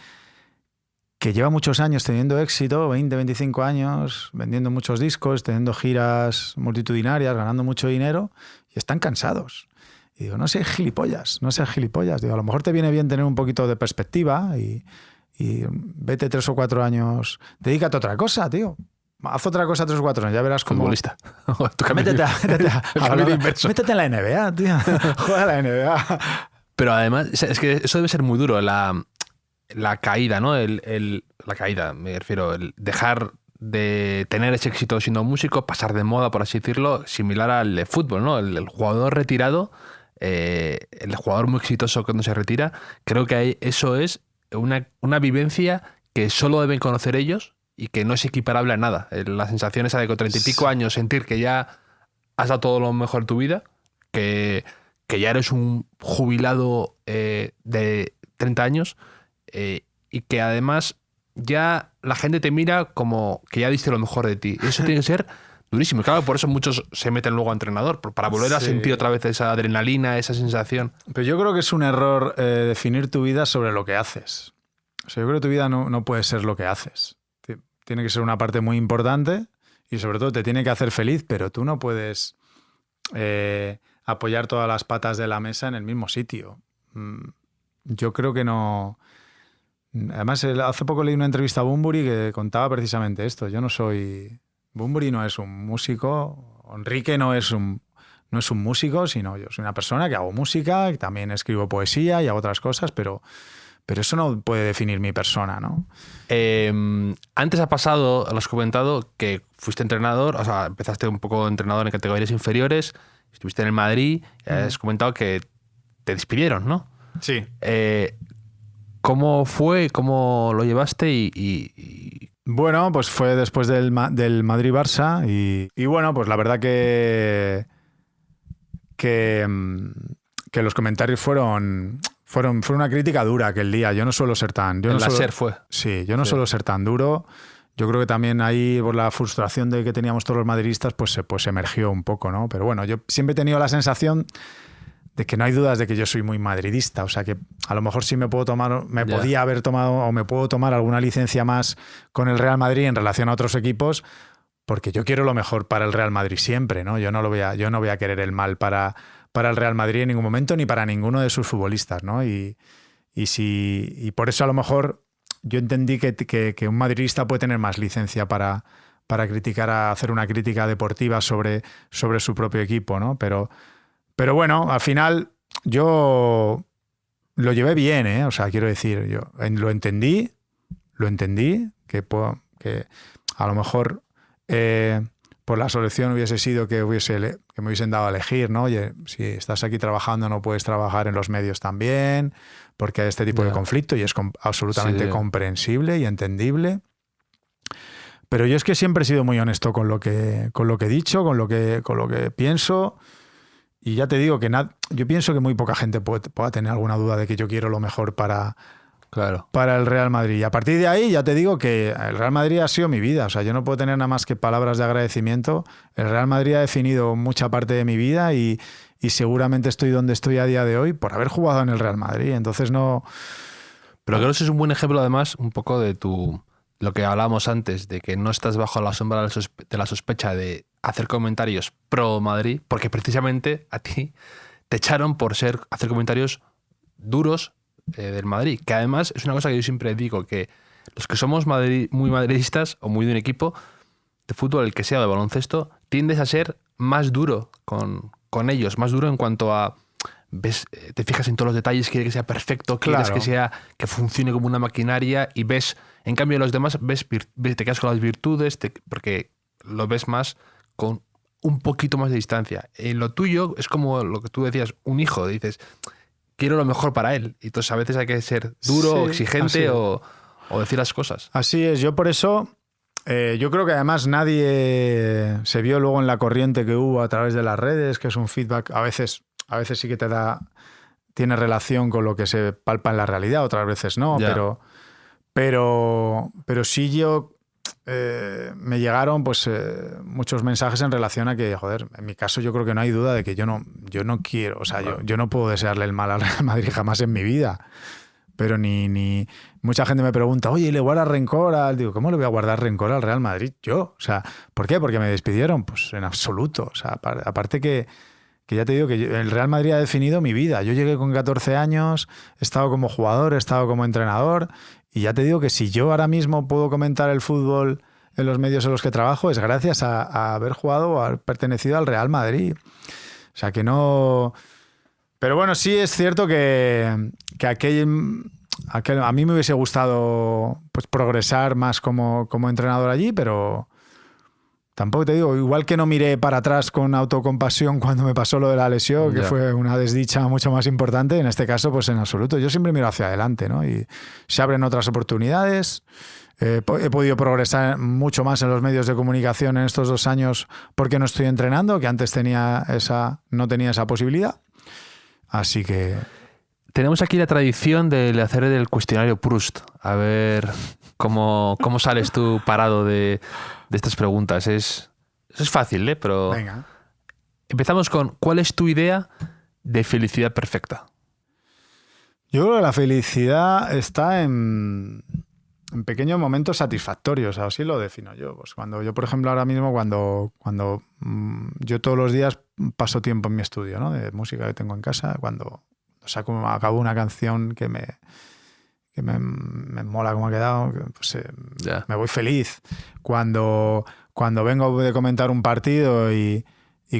lleva muchos años teniendo éxito, 20, 25 años, vendiendo muchos discos, teniendo giras multitudinarias, ganando mucho dinero, y están cansados. Y digo, no seas gilipollas. Digo, a lo mejor te viene bien tener un poquito de perspectiva y vete 3 o 4 años, dedícate a otra cosa, tío. Haz otra cosa 3 o 4 años, ya verás cómo... Futbolista. Métete en la NBA, tío. Juega a la NBA. Pero además, es que eso debe ser muy duro, la caída, ¿no? La caída, me refiero, el dejar de tener ese éxito siendo músico, pasar de moda, por así decirlo, similar al de fútbol, ¿no? El jugador retirado, el jugador muy exitoso cuando se retira, creo que eso es una vivencia que solo deben conocer ellos y que no es equiparable a nada. La sensación esa de con 30 y pico años sentir que ya has dado todo lo mejor de tu vida, que ya eres un jubilado de 30 años, y que además ya la gente te mira como que ya diste lo mejor de ti. Eso tiene que ser durísimo. Claro, por eso muchos se meten luego a entrenador, para volver a sentir otra vez esa adrenalina, esa sensación. Pero yo creo que es un error definir tu vida sobre lo que haces. O sea, yo creo que tu vida no puede ser lo que haces. Tiene que ser una parte muy importante y sobre todo te tiene que hacer feliz, pero tú no puedes apoyar todas las patas de la mesa en el mismo sitio. Yo creo que no... Además, hace poco leí una entrevista a Bunbury que contaba precisamente esto. Bunbury no es un músico, Enrique no es un músico, sino yo soy una persona que hago música, que también escribo poesía y hago otras cosas, pero eso no puede definir mi persona, ¿no? Antes lo has comentado, que fuiste entrenador, o sea, empezaste un poco entrenador en categorías inferiores, estuviste en el Madrid, has comentado que te despidieron, ¿no? Sí. ¿Cómo fue? ¿Cómo lo llevaste? Bueno, pues fue después del Madrid-Barça y bueno, pues la verdad que los comentarios fueron una crítica dura aquel día. Yo no suelo ser tan... fue. Sí, yo no suelo ser tan duro. Yo creo que también ahí, por la frustración de que teníamos todos los madridistas, pues emergió un poco, ¿no? Pero bueno, yo siempre he tenido la sensación de que no hay dudas de que yo soy muy madridista. O sea que a lo mejor sí podía haber tomado o me puedo tomar alguna licencia más con el Real Madrid en relación a otros equipos, porque yo quiero lo mejor para el Real Madrid siempre, ¿no? Yo no voy a querer el mal para el Real Madrid en ningún momento, ni para ninguno de sus futbolistas, ¿no? Y por eso a lo mejor yo entendí que un madridista puede tener más licencia para criticar, hacer una crítica deportiva sobre su propio equipo, ¿no? Pero bueno, al final yo lo llevé bien, ¿eh? O sea, quiero decir, yo lo entendí, que a lo mejor por la solución hubiese sido que me hubiesen dado a elegir, ¿no? Oye, si estás aquí trabajando no puedes trabajar en los medios también, porque hay este tipo de conflicto y es absolutamente comprensible y entendible. Pero yo es que siempre he sido muy honesto con lo que he dicho, con lo que pienso. Y ya te digo que yo pienso que muy poca gente pueda tener alguna duda de que yo quiero lo mejor para el Real Madrid. Y a partir de ahí ya te digo que el Real Madrid ha sido mi vida. O sea, yo no puedo tener nada más que palabras de agradecimiento. El Real Madrid ha definido mucha parte de mi vida y seguramente estoy donde estoy a día de hoy por haber jugado en el Real Madrid. Entonces no... Pero creo que eso es un buen ejemplo además un poco de lo que hablábamos antes, de que no estás bajo la sombra de la sospecha de hacer comentarios pro Madrid, porque precisamente a ti te echaron por hacer comentarios duros del Madrid, que además es una cosa que yo siempre digo, que los que somos muy madridistas o muy de un equipo de fútbol, el que sea, de baloncesto, tiendes a ser más duro con ellos, más duro en cuanto a te fijas en todos los detalles, quieres que sea perfecto, quieres que funcione como una maquinaria y ves, en cambio los demás te quedas con las virtudes porque lo ves más con un poquito más de distancia. En lo tuyo es como lo que tú decías, un hijo, dices, quiero lo mejor para él. Y entonces a veces hay que ser duro, exigente o decir las cosas. Así es, yo por eso, yo creo que además nadie se vio luego en la corriente que hubo a través de las redes, que es un feedback, a veces sí que tiene relación con lo que se palpa en la realidad, otras veces no, pero sí me llegaron pues muchos mensajes en relación a que, joder, en mi caso yo creo que no hay duda de que yo no quiero, o sea, yo no puedo desearle el mal al Real Madrid jamás en mi vida. Pero ni mucha gente me pregunta, oye, ¿y le guardas rencor? Digo, ¿cómo le voy a guardar rencor al Real Madrid? Yo, o sea, ¿por qué? ¿Porque me despidieron? Pues en absoluto. O sea, aparte que ya te digo que el Real Madrid ha definido mi vida. Yo llegué con 14 años, he estado como jugador, he estado como entrenador, y ya te digo que si yo ahora mismo puedo comentar el fútbol en los medios en los que trabajo, es gracias a haber jugado o haber pertenecido al Real Madrid. O sea, que no... Pero bueno, sí es cierto que a mí me hubiese gustado pues progresar más como entrenador allí, pero tampoco te digo, igual que no miré para atrás con autocompasión cuando me pasó lo de la lesión, que fue una desdicha mucho más importante, en este caso pues en absoluto. Yo siempre miro hacia adelante, ¿no? Y se abren otras oportunidades. He podido progresar mucho más en los medios de comunicación en estos 2 años porque no estoy entrenando, que antes no tenía esa posibilidad. Así que... Tenemos aquí la tradición de hacer el cuestionario Proust. A ver cómo sales tú parado de estas preguntas. Eso es fácil, ¿eh? Pero venga. Empezamos con, ¿cuál es tu idea de felicidad perfecta? Yo creo que la felicidad está en pequeños momentos satisfactorios, así lo defino yo. Pues cuando yo, por ejemplo, ahora mismo, cuando yo todos los días paso tiempo en mi estudio, ¿no? De música que tengo en casa, cuando acabo una canción que me mola cómo ha quedado, pues me voy feliz. Cuando vengo de comentar un partido y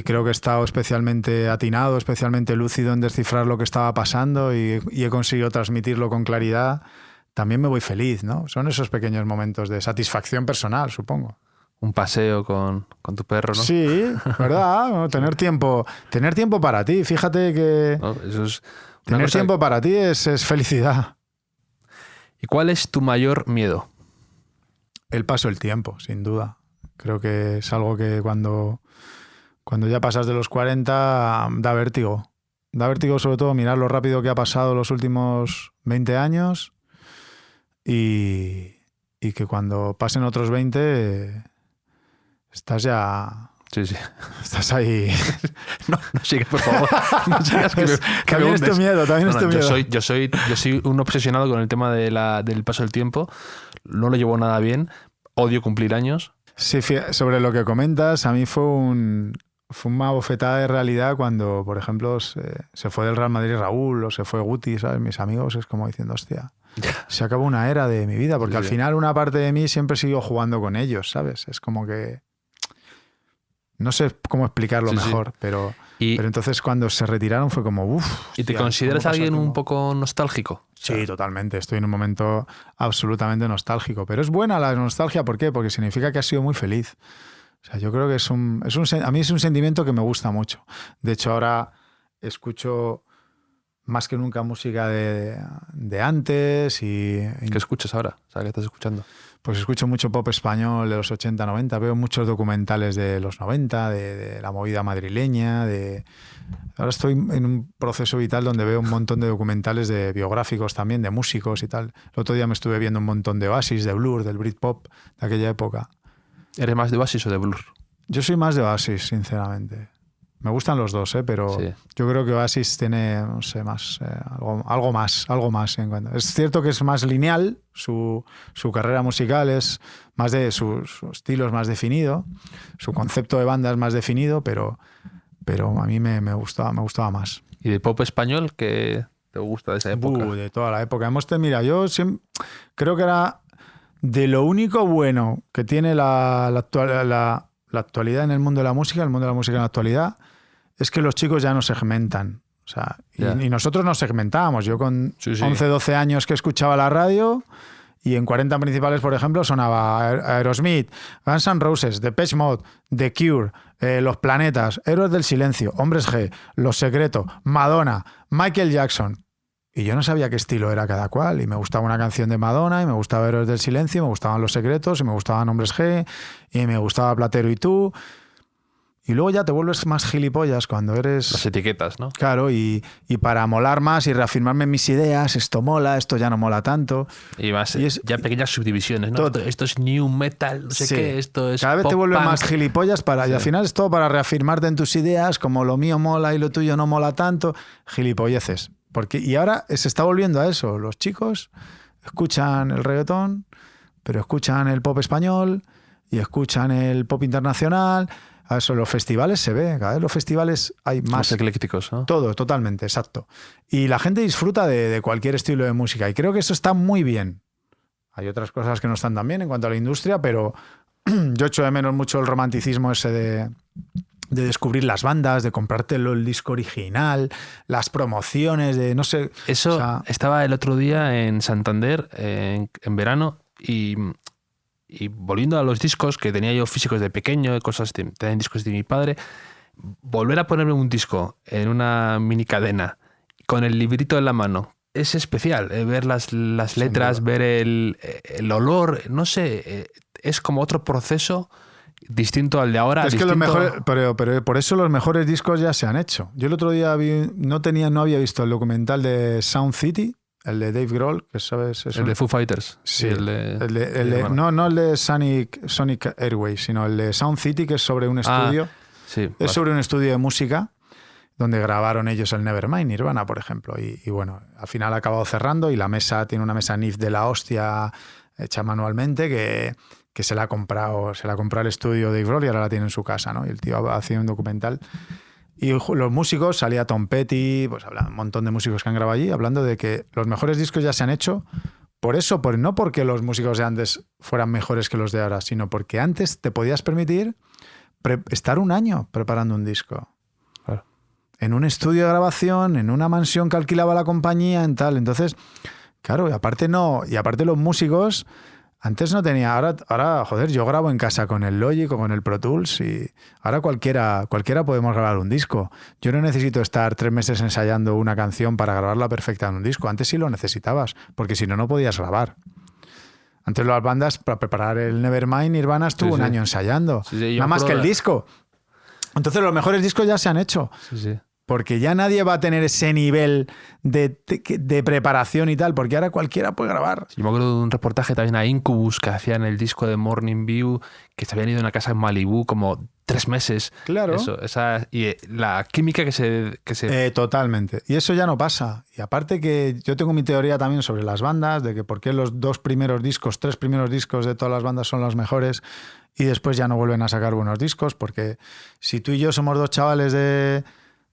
creo que he estado especialmente atinado, especialmente lúcido en descifrar lo que estaba pasando y he conseguido transmitirlo con claridad, también me voy feliz, ¿no? Son esos pequeños momentos de satisfacción personal, supongo. Un paseo con tu perro, ¿no? Sí, ¿verdad? Bueno, tener tiempo para ti. Fíjate que tener tiempo para ti es felicidad. ¿Y cuál es tu mayor miedo? El paso del tiempo, sin duda. Creo que es algo que cuando ya pasas de los 40 da vértigo. Da vértigo sobre todo mirar lo rápido que ha pasado los últimos 20 años y que cuando pasen otros 20 estás ya... Sí. Estás ahí... No sigas, por favor. No sigas también es tu miedo, miedo. Yo soy un obsesionado con el tema del paso del tiempo. No lo llevo nada bien. Odio cumplir años. Sí, sobre lo que comentas, a mí fue un fue una bofetada de realidad cuando, por ejemplo, se fue del Real Madrid Raúl o se fue Guti, ¿sabes? Mis amigos, es como diciendo, hostia, se acabó una era de mi vida, porque al final una parte de mí siempre sigo jugando con ellos, ¿sabes? Es como que... No sé cómo explicarlo mejor, pero entonces cuando se retiraron fue como, uff. ¿Y te consideras alguien un poco nostálgico? Sí, totalmente. Estoy en un momento absolutamente nostálgico. Pero es buena la nostalgia, ¿por qué? Porque significa que has sido muy feliz. O sea, yo creo que a mí es un sentimiento que me gusta mucho. De hecho, ahora escucho más que nunca música de antes y... ¿Qué escuchas ahora? O sea, ¿qué estás escuchando? Pues escucho mucho pop español de los 80, 90. Veo muchos documentales de los 90, de la movida madrileña. Ahora estoy en un proceso vital donde veo un montón de documentales de biográficos también, de músicos y tal. El otro día me estuve viendo un montón de Oasis, de Blur, del Britpop de aquella época. ¿Eres más de Oasis o de Blur? Yo soy más de Oasis, sinceramente. Me gustan los dos, pero sí. Yo creo que Oasis tiene, no sé, más, algo más en cuanto. Es cierto que es más lineal, su carrera musical es más de su estilo es más definido, su concepto de banda es más definido, pero a mí me gustaba más. ¿Y de pop español qué te gusta de esa época? De toda la época. Mira, yo creo que era de lo único bueno que tiene la actualidad en el mundo de la música, en la actualidad, es que los chicos ya no segmentan. O sea, y nosotros nos segmentábamos. Yo con 11, 12 años que escuchaba la radio y en 40 principales, por ejemplo, sonaba Aerosmith, Guns N' Roses, Depeche Mode, The Cure, Los Planetas, Héroes del Silencio, Hombres G, Los Secretos, Madonna, Michael Jackson. Y yo no sabía qué estilo era cada cual. Y me gustaba una canción de Madonna, y me gustaba Héroes del Silencio, y me gustaban Los Secretos, y me gustaban Hombres G, y me gustaba Platero y tú. Y luego ya te vuelves más gilipollas cuando eres... Las etiquetas, ¿no? Claro, y para molar más y reafirmarme mis ideas, esto mola, esto ya no mola tanto. Y más, ya pequeñas subdivisiones, ¿no? Esto es new metal, no sé qué, esto es cada vez pop te vuelves punk. más gilipollas y al final es todo para reafirmarte en tus ideas, como lo mío mola y lo tuyo no mola tanto. Gilipolleces. Y ahora se está volviendo a eso. Los chicos escuchan el reggaetón, pero escuchan el pop español y escuchan el pop internacional. A eso, los festivales se ve, cada vez los festivales hay más eclécticos, ¿no? Todo, totalmente, exacto. Y la gente disfruta de cualquier estilo de música y creo que eso está muy bien. Hay otras cosas que no están tan bien en cuanto a la industria, pero yo echo de menos mucho el romanticismo ese de descubrir las bandas, de comprártelo el disco original, las promociones, de no sé... Eso, o sea, estaba el otro día en Santander, en verano, y volviendo a los discos que tenía yo físicos de pequeño, tenía discos de mi padre, volver a ponerme un disco en una mini cadena con el librito en la mano es especial. Ver las letras, ver el olor, no sé, es como otro proceso distinto al de ahora. Es que los mejores, pero por eso los mejores discos ya se han hecho. Yo el otro día no había visto el documental de Sound City, el de Dave Grohl, que sabes... El de Foo Fighters. Sí, no el de Sonic Airways, sino el de Sound City, que es sobre un estudio. Sobre un estudio de música donde grabaron ellos el Nevermind, Nirvana, por ejemplo. Y bueno, al final ha acabado cerrando y la mesa tiene una mesa NIF de la hostia hecha manualmente que se la ha comprado el estudio de Dave Grohl y ahora la tiene en su casa, ¿no? Y el tío ha hecho un documental. Y los músicos, salía Tom Petty, pues habla un montón de músicos que han grabado allí, hablando de que los mejores discos ya se han hecho por eso, no porque los músicos de antes fueran mejores que los de ahora, sino porque antes te podías permitir estar un año preparando un disco. Claro. En un estudio de grabación, en una mansión que alquilaba la compañía, en tal. Entonces, claro, y aparte los músicos... Antes no tenía, ahora, joder, yo grabo en casa con el Logic o con el Pro Tools y ahora cualquiera podemos grabar un disco. Yo no necesito estar 3 meses ensayando una canción para grabarla perfecta en un disco. Antes sí lo necesitabas, porque si no podías grabar. Antes las bandas, para preparar el Nevermind, Nirvana estuvo un año ensayando. Nada más que el disco. Entonces los mejores discos ya se han hecho. Sí. Porque ya nadie va a tener ese nivel de preparación y tal, porque ahora cualquiera puede grabar. Yo me acuerdo de un reportaje también a Incubus que hacían el disco de Morning View, que se habían ido a una casa en Malibú como 3 meses. Claro. Y la química que se... Totalmente. Y eso ya no pasa. Y aparte que yo tengo mi teoría también sobre las bandas, de que por qué los 3 primeros discos de todas las bandas son los mejores y después ya no vuelven a sacar buenos discos, porque si tú y yo somos dos chavales de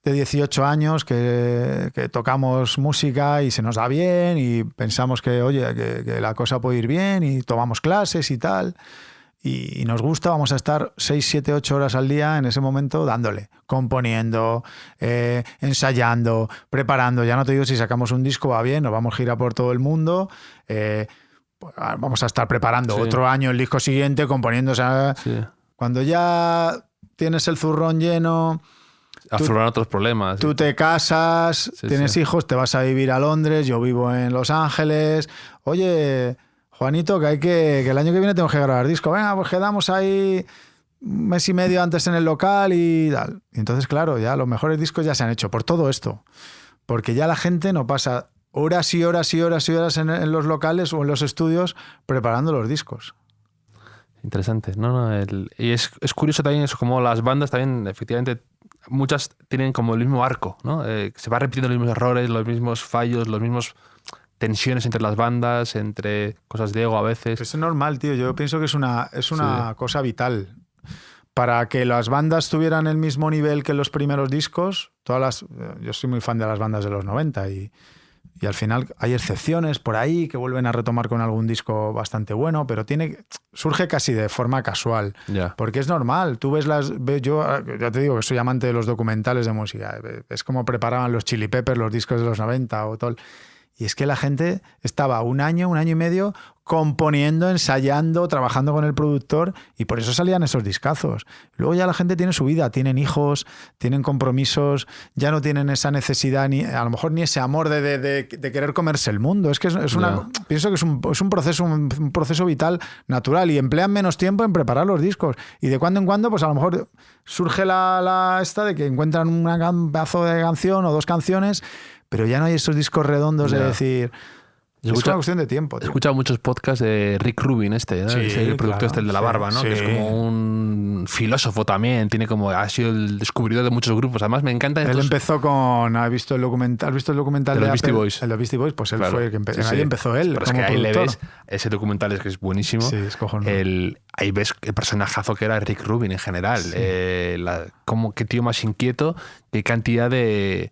18 años que tocamos música y se nos da bien y pensamos que, oye, que la cosa puede ir bien y tomamos clases y tal, y nos gusta, vamos a estar 6, 7, 8 horas al día en ese momento dándole, componiendo, ensayando, preparando. Ya no te digo si sacamos un disco va bien, nos vamos a girar por todo el mundo, vamos a estar preparando otro año el disco siguiente, componiendo. O sea, cuando ya tienes el zurrón lleno, afloran otros problemas. Tú te casas, tienes hijos, te vas a vivir a Londres, yo vivo en Los Ángeles. Oye, Juanito, que el año que viene tengo que grabar disco. Venga, pues quedamos ahí un mes y medio antes en el local y tal. Y entonces, claro, ya los mejores discos ya se han hecho por todo esto. Porque ya la gente no pasa horas y horas y horas y horas en los locales o en los estudios preparando los discos. Interesante. Y es curioso también eso, como las bandas también, efectivamente, muchas tienen como el mismo arco, ¿no? Se va repitiendo los mismos errores, los mismos fallos, los mismos tensiones entre las bandas, entre cosas de ego a veces. Pues es normal, tío. Yo pienso que es una cosa vital. Para que las bandas tuvieran el mismo nivel que los primeros discos, yo soy muy fan de las bandas de los 90 y al final hay excepciones por ahí que vuelven a retomar con algún disco bastante bueno, pero surge casi de forma casual. Porque es normal. Tú ves yo ya te digo que soy amante de los documentales de música. Es como preparaban los Chili Peppers los discos de los 90 o todo. Y es que la gente estaba un año y medio componiendo, ensayando, trabajando con el productor y por eso salían esos discazos. Luego ya la gente tiene su vida, tienen hijos, tienen compromisos, ya no tienen esa necesidad, ni a lo mejor ni ese amor de querer comerse el mundo. Es que pienso que es un proceso vital, natural, y emplean menos tiempo en preparar los discos. Y de cuando en cuando, pues a lo mejor surge la esta de que encuentran un pedazo de canción o dos canciones, pero ya no hay esos discos redondos de decir... Es una cuestión de tiempo. He escuchado muchos podcasts de Rick Rubin, ¿no? El productor el de la barba, ¿no? Que es como un filósofo también, ha sido el descubridor de muchos grupos. Además, me encanta... Él empezó con... ¿Has visto el documental de los Beastie Boys? El de Beastie Boys, pues él fue el que ahí empezó él. Pero es que ahí le ves, ese documental que es buenísimo. Sí, es cojonudo. Ahí ves el personajazo que era Rick Rubin en general. Sí. Qué tío más inquieto, qué cantidad de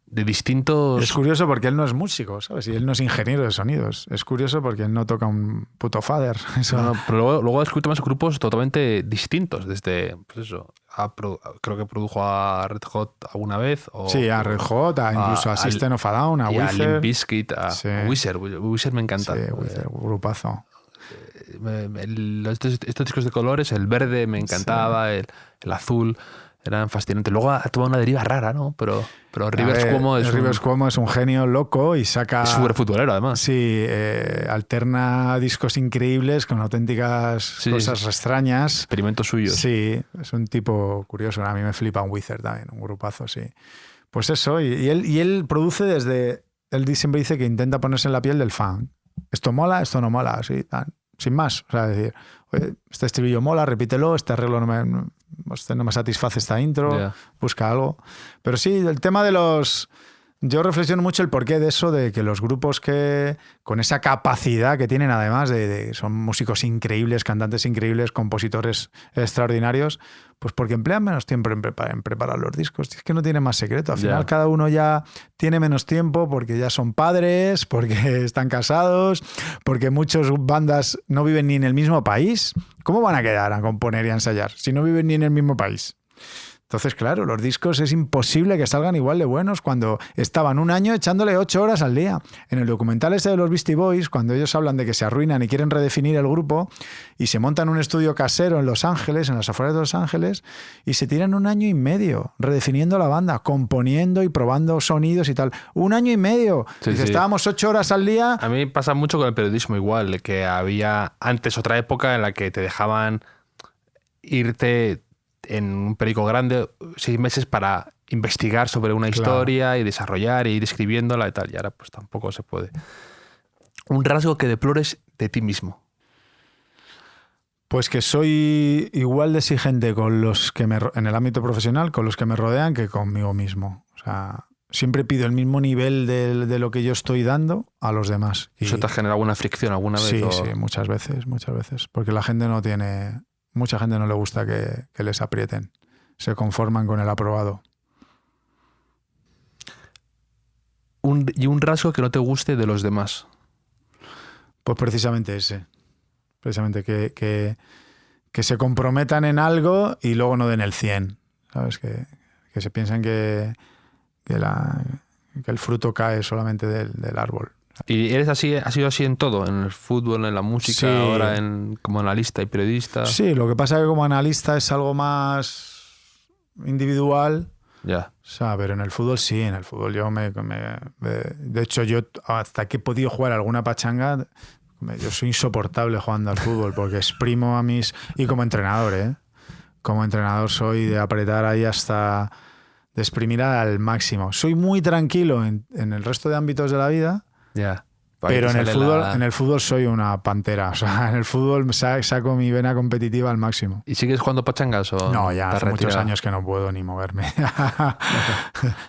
distintos... Es curioso porque él no es músico, ¿sabes? Y él no es ingeniero de sonidos. Es curioso porque él no toca un puto fader. Pero luego ha escrito más grupos totalmente distintos. Desde, pues eso, creo que produjo a Red Hot alguna vez. A Red Hot, incluso a System of a Down, a Weezer. A Limp Bizkit, a Weezer. Weezer me encanta. Sí, Weezer, grupazo. Estos discos de colores, el verde me encantaba, el azul... Eran fascinantes. Luego ha tomado una deriva rara, ¿no? Pero Rivers Cuomo es un genio loco y saca... Es súper futbolero, además. Sí, alterna discos increíbles con auténticas cosas extrañas. Experimentos suyos. Sí, es un tipo curioso. A mí me flipa un Weezer también, un grupazo, sí. Pues eso, y él produce desde... Él siempre dice que intenta ponerse en la piel del fan. Esto mola, esto no mola, así, tan, sin más. O sea, decir, oye, este estribillo mola, repítelo, este arreglo no me satisface esta intro, busca algo. Pero sí, el tema de los... Yo reflexiono mucho el porqué de eso, de que los grupos que con esa capacidad que tienen, además son músicos increíbles, cantantes increíbles, compositores extraordinarios, pues porque emplean menos tiempo en preparar los discos. Es que no tiene más secreto. Al final cada uno ya tiene menos tiempo porque ya son padres, porque están casados, porque muchas bandas no viven ni en el mismo país. ¿Cómo van a quedar a componer y a ensayar si no viven ni en el mismo país? Entonces, claro, los discos es imposible que salgan igual de buenos cuando estaban un año echándole 8 horas al día. En el documental ese de los Beastie Boys, cuando ellos hablan de que se arruinan y quieren redefinir el grupo y se montan un estudio casero en Los Ángeles, en las afueras de Los Ángeles, y se tiran 1 año y medio redefiniendo la banda, componiendo y probando sonidos y tal. 1 año y medio. Estábamos 8 horas al día. A mí pasa mucho con el periodismo igual, que había antes otra época en la que te dejaban irte en un periódico grande 6 meses para investigar sobre una historia y desarrollar e ir escribiéndola y tal. Y ahora pues tampoco se puede. Un rasgo que deplores de ti mismo. Pues que soy igual de exigente con los que en el ámbito profesional, con los que me rodean, que conmigo mismo. O sea, siempre pido el mismo nivel de lo que yo estoy dando a los demás. Y ¿Eso te ha generado alguna fricción alguna vez? sí, o... sí, muchas veces. Porque la gente mucha gente no le gusta que les aprieten. Se conforman con el aprobado. ¿Y un rasgo que no te guste de los demás? Pues precisamente ese. Precisamente que se comprometan en algo y luego no den el 100. ¿Sabes? Que se piensan que el fruto cae solamente del árbol. ¿Y eres así, has sido así en todo? ¿En el fútbol, en la música, Sí. ahora como analista y periodista? Sí, lo que pasa es que como analista es algo más individual. Ya. O sea, pero en el fútbol sí, en el fútbol yo de hecho, yo hasta que he podido jugar alguna pachanga, yo soy insoportable jugando al fútbol porque exprimo a mis... Y como entrenador, ¿eh? Como entrenador soy de apretar ahí hasta... de exprimir al máximo. Soy muy tranquilo en el resto de ámbitos de la vida, Ya. pero en el fútbol soy una pantera. O sea, en el fútbol saco mi vena competitiva al máximo. ¿Y sigues jugando pachangas o No, ya te has hace muchos retirado? años que no puedo ni moverme.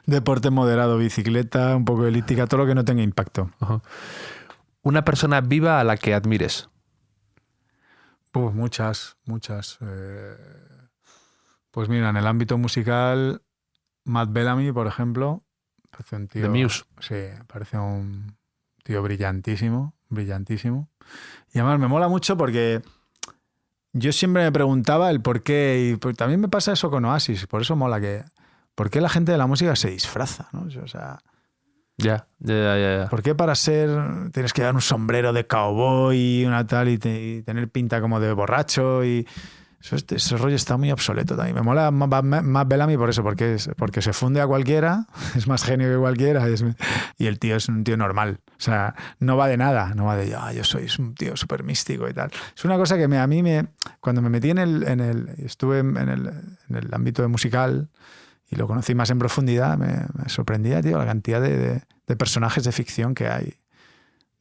Deporte moderado, bicicleta, un poco de elíptica, todo lo que no tenga impacto. Una persona viva a la que admires. Muchas. Pues mira, en el ámbito musical, Matt Bellamy, por ejemplo, parece un tío... The Muse. Sí, parece un tío brillantísimo. Y además me mola mucho porque yo siempre me preguntaba el por qué, y pues también me pasa eso con Oasis, por eso mola ¿por qué la gente de la música se disfraza? ¿No? O sea, Ya. ¿por qué para ser tienes que dar un sombrero de cowboy y una tal y tener pinta como de borracho? Y ese rollo está muy obsoleto también. Me mola más Bellamy por eso, porque se funde a cualquiera, es más genio que cualquiera y el tío es un tío normal. O sea, no va de nada, no va de yo soy un tío súper místico y tal. Es una cosa que a mí cuando me metí estuve en el ámbito musical y lo conocí más en profundidad, me sorprendía, tío, la cantidad de personajes de ficción que hay.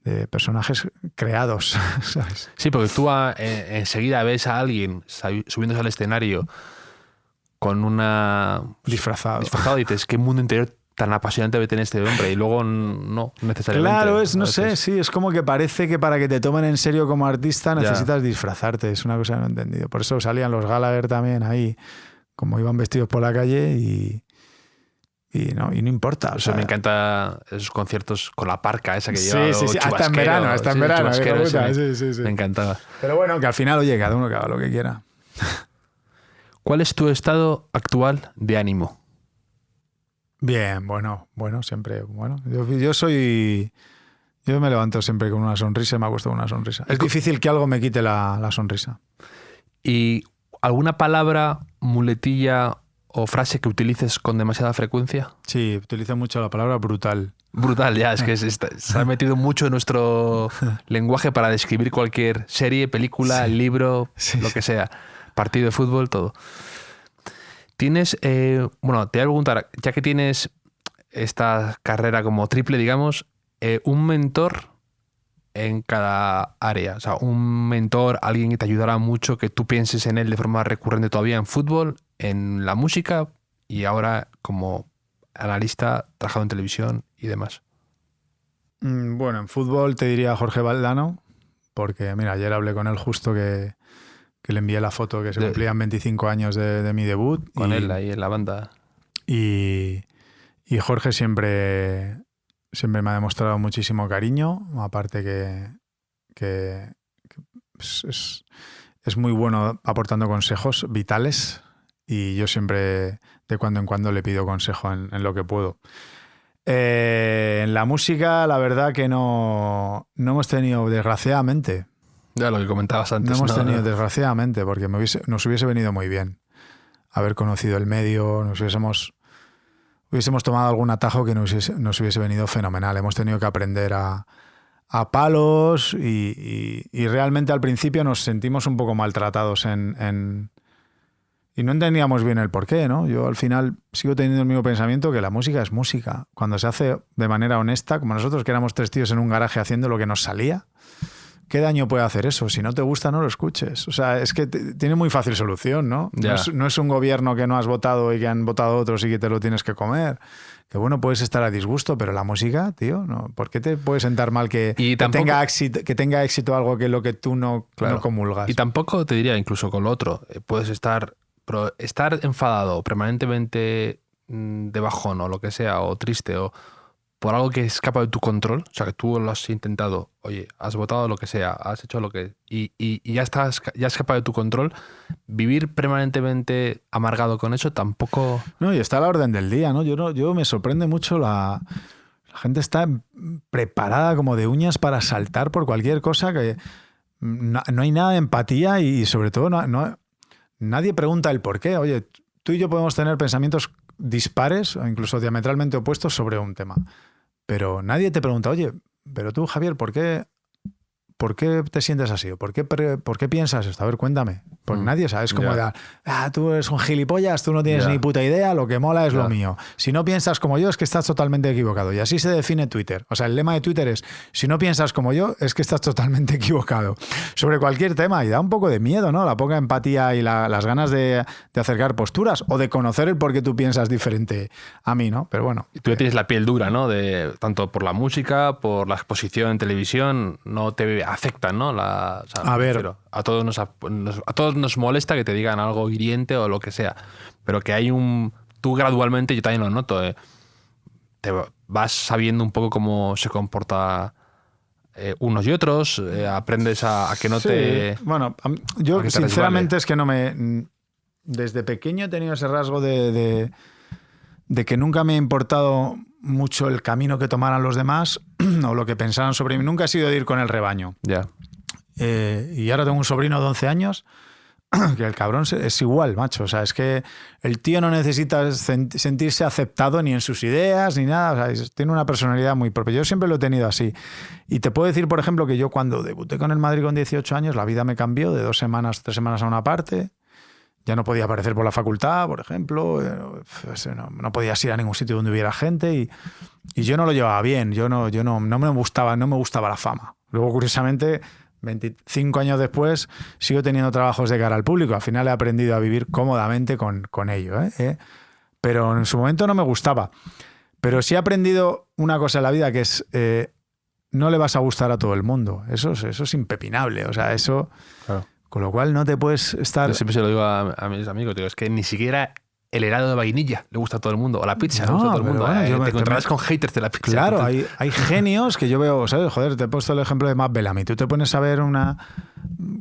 De personajes creados, ¿sabes? Sí, porque tú enseguida ves a alguien subiéndose al escenario con una... Disfrazado y dices, qué mundo interior tan apasionante debe tener este hombre, y luego no necesariamente. Claro, no sé, sí, es como que parece que para que te tomen en serio como artista necesitas disfrazarte, es una cosa que no he entendido. Por eso salían los Gallagher también ahí, como iban vestidos por la calle y no importa. O sea, me encanta esos conciertos con la parca esa que lleva. Sí, hasta en verano. Sí. Me encantaba. Pero bueno, que al final, oye, cada uno que haga lo que quiera. ¿Cuál es tu estado actual de ánimo? Bien, bueno, siempre, bueno. Yo me levanto siempre con una sonrisa y me acuesto con una sonrisa. Es difícil que algo me quite la sonrisa. ¿Y alguna palabra, muletilla o frase que utilices con demasiada frecuencia? Sí, utilizo mucho la palabra brutal. Brutal, ya, es que se ha metido mucho en nuestro lenguaje para describir cualquier serie, película, libro, lo que sea. Partido de fútbol, todo. Tienes, te voy a preguntar, ya que tienes esta carrera como triple, digamos, un mentor en cada área. O sea, un mentor, alguien que te ayudará mucho, que tú pienses en él de forma recurrente todavía en fútbol, en la música y ahora como analista, trabajado en televisión y demás. Bueno, en fútbol te diría Jorge Valdano, porque mira, ayer hablé con él justo que le envié la foto que se cumplían 25 años de mi debut. Con él ahí en la banda. Y Jorge siempre me ha demostrado muchísimo cariño, aparte que es muy bueno aportando consejos vitales y yo siempre de cuando en cuando le pido consejo en lo que puedo. En la música, la verdad que no hemos tenido, desgraciadamente... Ya lo que comentabas antes. No hemos tenido, desgraciadamente, porque nos hubiese venido muy bien haber conocido el medio, hubiésemos tomado algún atajo que nos hubiese venido fenomenal. Hemos tenido que aprender a palos y realmente al principio nos sentimos un poco maltratados y no entendíamos bien el porqué, ¿no? Yo al final sigo teniendo el mismo pensamiento que la música es música. Cuando se hace de manera honesta, como nosotros que éramos 3 tíos en un garaje haciendo lo que nos salía, ¿qué daño puede hacer eso? Si no te gusta, no lo escuches. O sea, es que tiene muy fácil solución, ¿no? Ya. No es un gobierno que no has votado y que han votado otros y que te lo tienes que comer. Que bueno, puedes estar a disgusto, pero la música, tío, ¿no? ¿Por qué te puede sentar mal que tenga éxito algo que lo que tú no comulgas? Y tampoco te diría, incluso con lo otro, puedes estar enfadado permanentemente de bajón o lo que sea, o triste, o por algo que escapa de tu control, o sea, que tú lo has intentado, oye, has votado lo que sea, has hecho lo que... Y ya escapa de tu control, vivir permanentemente amargado con eso tampoco... No, y está a la orden del día, ¿no? Yo me sorprende mucho la gente está preparada como de uñas para saltar por cualquier cosa, que no hay nada de empatía y sobre todo nadie pregunta el por qué. Oye, tú y yo podemos tener pensamientos dispares o incluso diametralmente opuestos sobre un tema. Pero nadie te pregunta, oye, pero tú, Javier, ¿por qué te sientes así? ¿O por qué piensas esto? A ver, cuéntame. Porque nadie sabe. Es como tú eres un gilipollas, tú no tienes ni puta idea, lo que mola es lo mío. Si no piensas como yo, es que estás totalmente equivocado. Y así se define Twitter. O sea, el lema de Twitter es, si no piensas como yo, es que estás totalmente equivocado. Sobre cualquier tema. Y da un poco de miedo, ¿no? La poca empatía y las ganas de acercar posturas o de conocer el por qué tú piensas diferente a mí, ¿no? Pero bueno. Y tú ya tienes la piel dura, ¿no? Tanto por la música, por la exposición en televisión, no te afectan, ¿no? A ver. A todos nos molesta que te digan algo hiriente o lo que sea, pero que hay tú gradualmente, yo también lo noto, te vas sabiendo un poco cómo se comporta unos y otros, aprendes a que no te... Bueno, yo sinceramente es que desde pequeño he tenido ese rasgo de que nunca me ha importado mucho el camino que tomaran los demás o lo que pensaran sobre mí. Nunca he sido de ir con el rebaño. Ya. Y ahora tengo un sobrino de 11 años que el cabrón es igual, macho. O sea, es que el tío no necesita sentirse aceptado ni en sus ideas ni nada. O sea, tiene una personalidad muy propia. Yo siempre lo he tenido así. Y te puedo decir, por ejemplo, que yo cuando debuté con el Madrid con 18 años, la vida me cambió de 2 semanas, 3 semanas a una parte. Ya no podía aparecer por la facultad, por ejemplo. No podías ir a ningún sitio donde hubiera gente. Y yo no lo llevaba bien. No me gustaba la fama. Luego, curiosamente, 25 años después, sigo teniendo trabajos de cara al público. Al final he aprendido a vivir cómodamente con ello. Pero en su momento no me gustaba. Pero sí he aprendido una cosa en la vida, que es no le vas a gustar a todo el mundo. Eso es impepinable. O sea, eso... Claro. Con lo cual no te puedes estar... Yo siempre se lo digo a mis amigos, digo, es que ni siquiera el helado de vainilla le gusta a todo el mundo, o la pizza le gusta a todo el mundo. Bueno, te encontrarás con haters de la pizza. Claro, hay genios que yo veo, ¿sabes? Joder, te he puesto el ejemplo de Matt Bellamy. Tú te pones a ver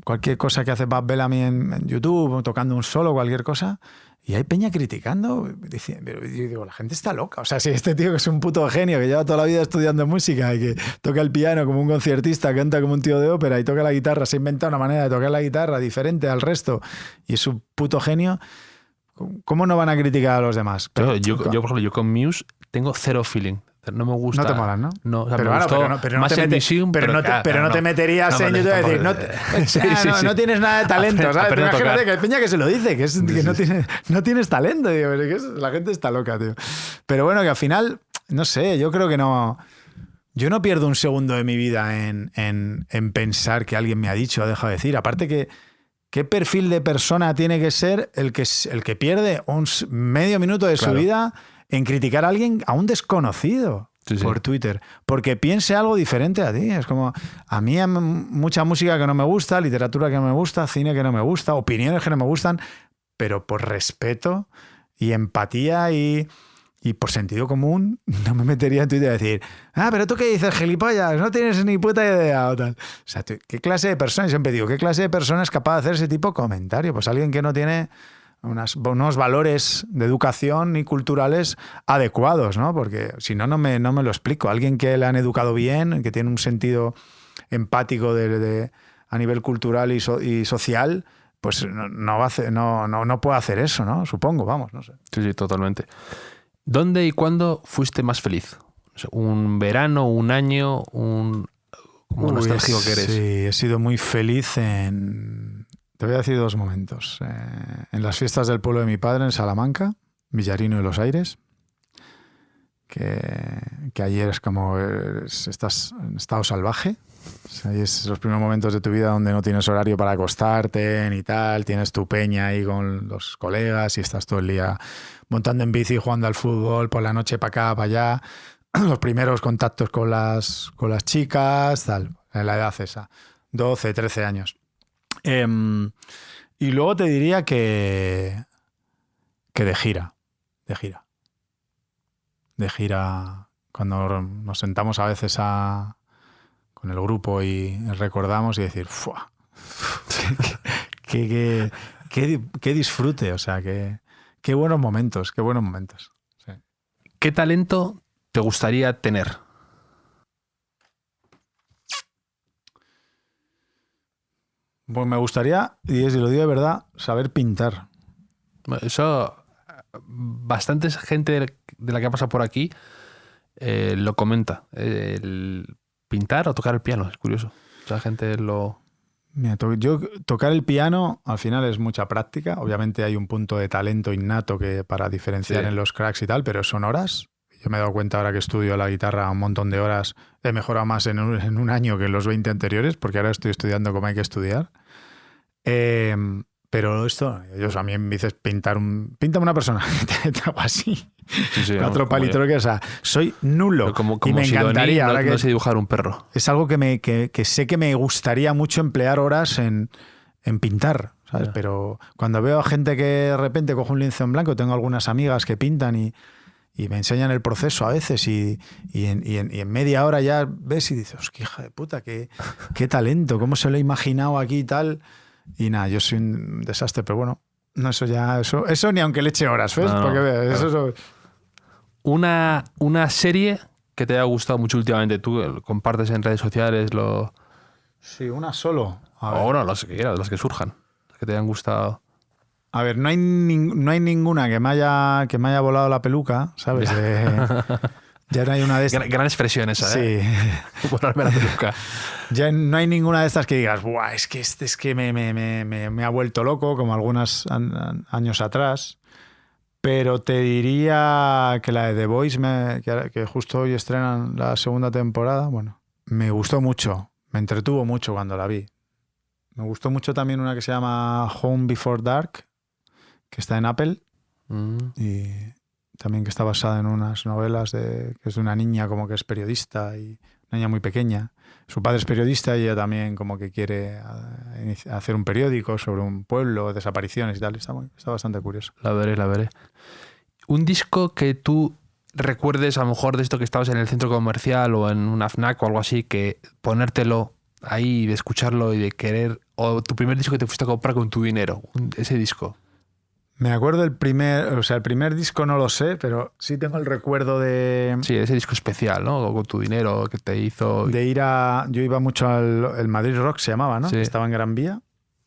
cualquier cosa que hace Matt Bellamy en YouTube, tocando un solo, cualquier cosa, y hay peña criticando. Yo digo, la gente está loca. O sea, si este tío que es un puto genio, que lleva toda la vida estudiando música y que toca el piano como un concertista, canta como un tío de ópera y toca la guitarra, se inventa una manera de tocar la guitarra diferente al resto y es un puto genio, ¿cómo no van a criticar a los demás? Pero yo por ejemplo, yo con Muse tengo cero feeling. No me gusta. No te molan, ¿no? No, o sea, pero me gustó no te meterías en YouTube y decir, no tienes nada de talento, ¿sabes? Pero imagínate que hay peña que se lo dice, que no tienes talento. Digo, la gente está loca, tío. Pero bueno, que al final, no sé, yo creo que no... Yo no pierdo un segundo de mi vida en pensar que alguien me ha dicho o ha dejado de decir. Aparte que ¿qué perfil de persona tiene que ser el que pierde un medio minuto de su vida en criticar a alguien, a un desconocido por Twitter? Porque piense algo diferente a ti. Es como, a mí hay mucha música que no me gusta, literatura que no me gusta, cine que no me gusta, opiniones que no me gustan, pero por respeto y empatía y por sentido común no me metería en Twitter a decir, pero tú qué dices, gilipollas, no tienes ni puta idea o tal. O sea, ¿qué clase de persona? Siempre digo, ¿qué clase de persona es capaz de hacer ese tipo de comentario? Pues alguien que no tiene unos valores de educación y culturales adecuados, ¿no? Porque si no, no me lo explico. Alguien que le han educado bien, que tiene un sentido empático a nivel cultural y social, pues no puede hacer eso, ¿no? Supongo, vamos, no sé. Sí, totalmente. ¿Dónde y cuándo fuiste más feliz? ¿Un verano, un año, como nostálgico que eres? Sí, he sido muy feliz te voy a decir 2 momentos. En las fiestas del pueblo de mi padre, en Salamanca, Villarino de los Aires, que que ayer es como estás en estado salvaje. O sea, y es los primeros momentos de tu vida donde no tienes horario para acostarte ni tal, tienes tu peña ahí con los colegas y estás todo el día montando en bici, jugando al fútbol, por la noche para acá, para allá. Los primeros contactos con las chicas, tal, en la edad esa, 12, 13 años. Y luego te diría que de gira, cuando nos sentamos a veces con el grupo y recordamos y decir, ¡fua! ¡Qué disfrute! O sea, qué buenos momentos, Sí. ¿Qué talento te gustaría tener? Pues me gustaría, y lo digo de verdad, saber pintar. Eso, bastante gente de la que ha pasado por aquí lo comenta. El pintar o tocar el piano, es curioso. Mucha gente lo... Mira, yo tocar el piano al final es mucha práctica. Obviamente hay un punto de talento innato que para diferenciar en los cracks y tal, pero son horas. Yo me he dado cuenta ahora que estudio la guitarra un montón de horas. He mejorado más en un año que en los 20 anteriores, porque ahora estoy estudiando como hay que estudiar. Pero esto, a mí me dices píntame una persona, te hago así. Sí, 4 palitos, o sea, soy nulo. Como y me encantaría. No sé dibujar un perro. Es algo que sé que me gustaría mucho emplear horas en pintar, ¿sabes? Pero cuando veo a gente que de repente coge un lienzo en blanco, tengo algunas amigas que pintan y me enseñan el proceso a veces y en media hora ya ves y dices, qué hija de puta, qué talento, cómo se lo he imaginado aquí y tal. Y nada, yo soy un desastre, pero bueno, no, eso ni aunque le eche horas, ¿ves? No, porque veas, claro. eso. Una serie que te haya gustado mucho últimamente, tú compartes en redes sociales Sí, una solo. O no, las que quieras, las que surjan, las que te hayan gustado. A ver, no hay ninguna que me haya volado la peluca, ¿sabes? Ya no hay una de estas. Gran expresión esa, ¿eh? Sí. Volarme la peluca. Ya no hay ninguna de estas que digas, ¡buah! Es que me ha vuelto loco, como algunos años atrás. Pero te diría que la de The Voice, que justo hoy estrenan la segunda temporada, bueno, me gustó mucho. Me entretuvo mucho cuando la vi. Me gustó mucho también una que se llama Home Before Dark, que está en Apple. Y también que está basada en unas novelas que es de una niña como que es periodista, y una niña muy pequeña. Su padre es periodista y ella también como que quiere hacer un periódico sobre un pueblo, desapariciones y tal. Está bastante curioso. La veré. Un disco que tú recuerdes a lo mejor de esto que estabas en el centro comercial o en una FNAC o algo así, que ponértelo ahí, de escucharlo y de querer, o tu primer disco que te fuiste a comprar con tu dinero, ese disco. Me acuerdo el primer disco no lo sé, pero sí tengo el recuerdo de... Sí, ese disco especial, ¿no? Con tu dinero que te hizo... Yo iba mucho al Madrid Rock, se llamaba, ¿no? Sí. Estaba en Gran Vía,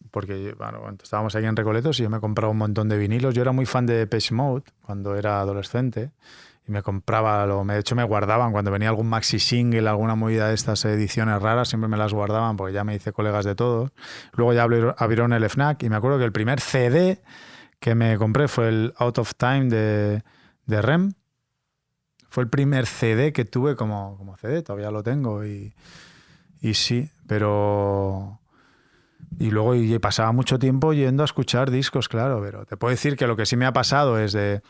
porque estábamos aquí en Recoletos y yo me compraba un montón de vinilos. Yo era muy fan de Depeche Mode cuando era adolescente y me compraba, de hecho me guardaban cuando venía algún maxi single, alguna movida de estas ediciones raras, siempre me las guardaban porque ya me hice colegas de todos. Luego ya abrieron el FNAC y me acuerdo que el primer CD que me compré fue el Out of Time de REM. Fue el primer CD que tuve como CD, todavía lo tengo y sí, pero... Y luego pasaba mucho tiempo yendo a escuchar discos, claro, pero te puedo decir que lo que sí me ha pasado es de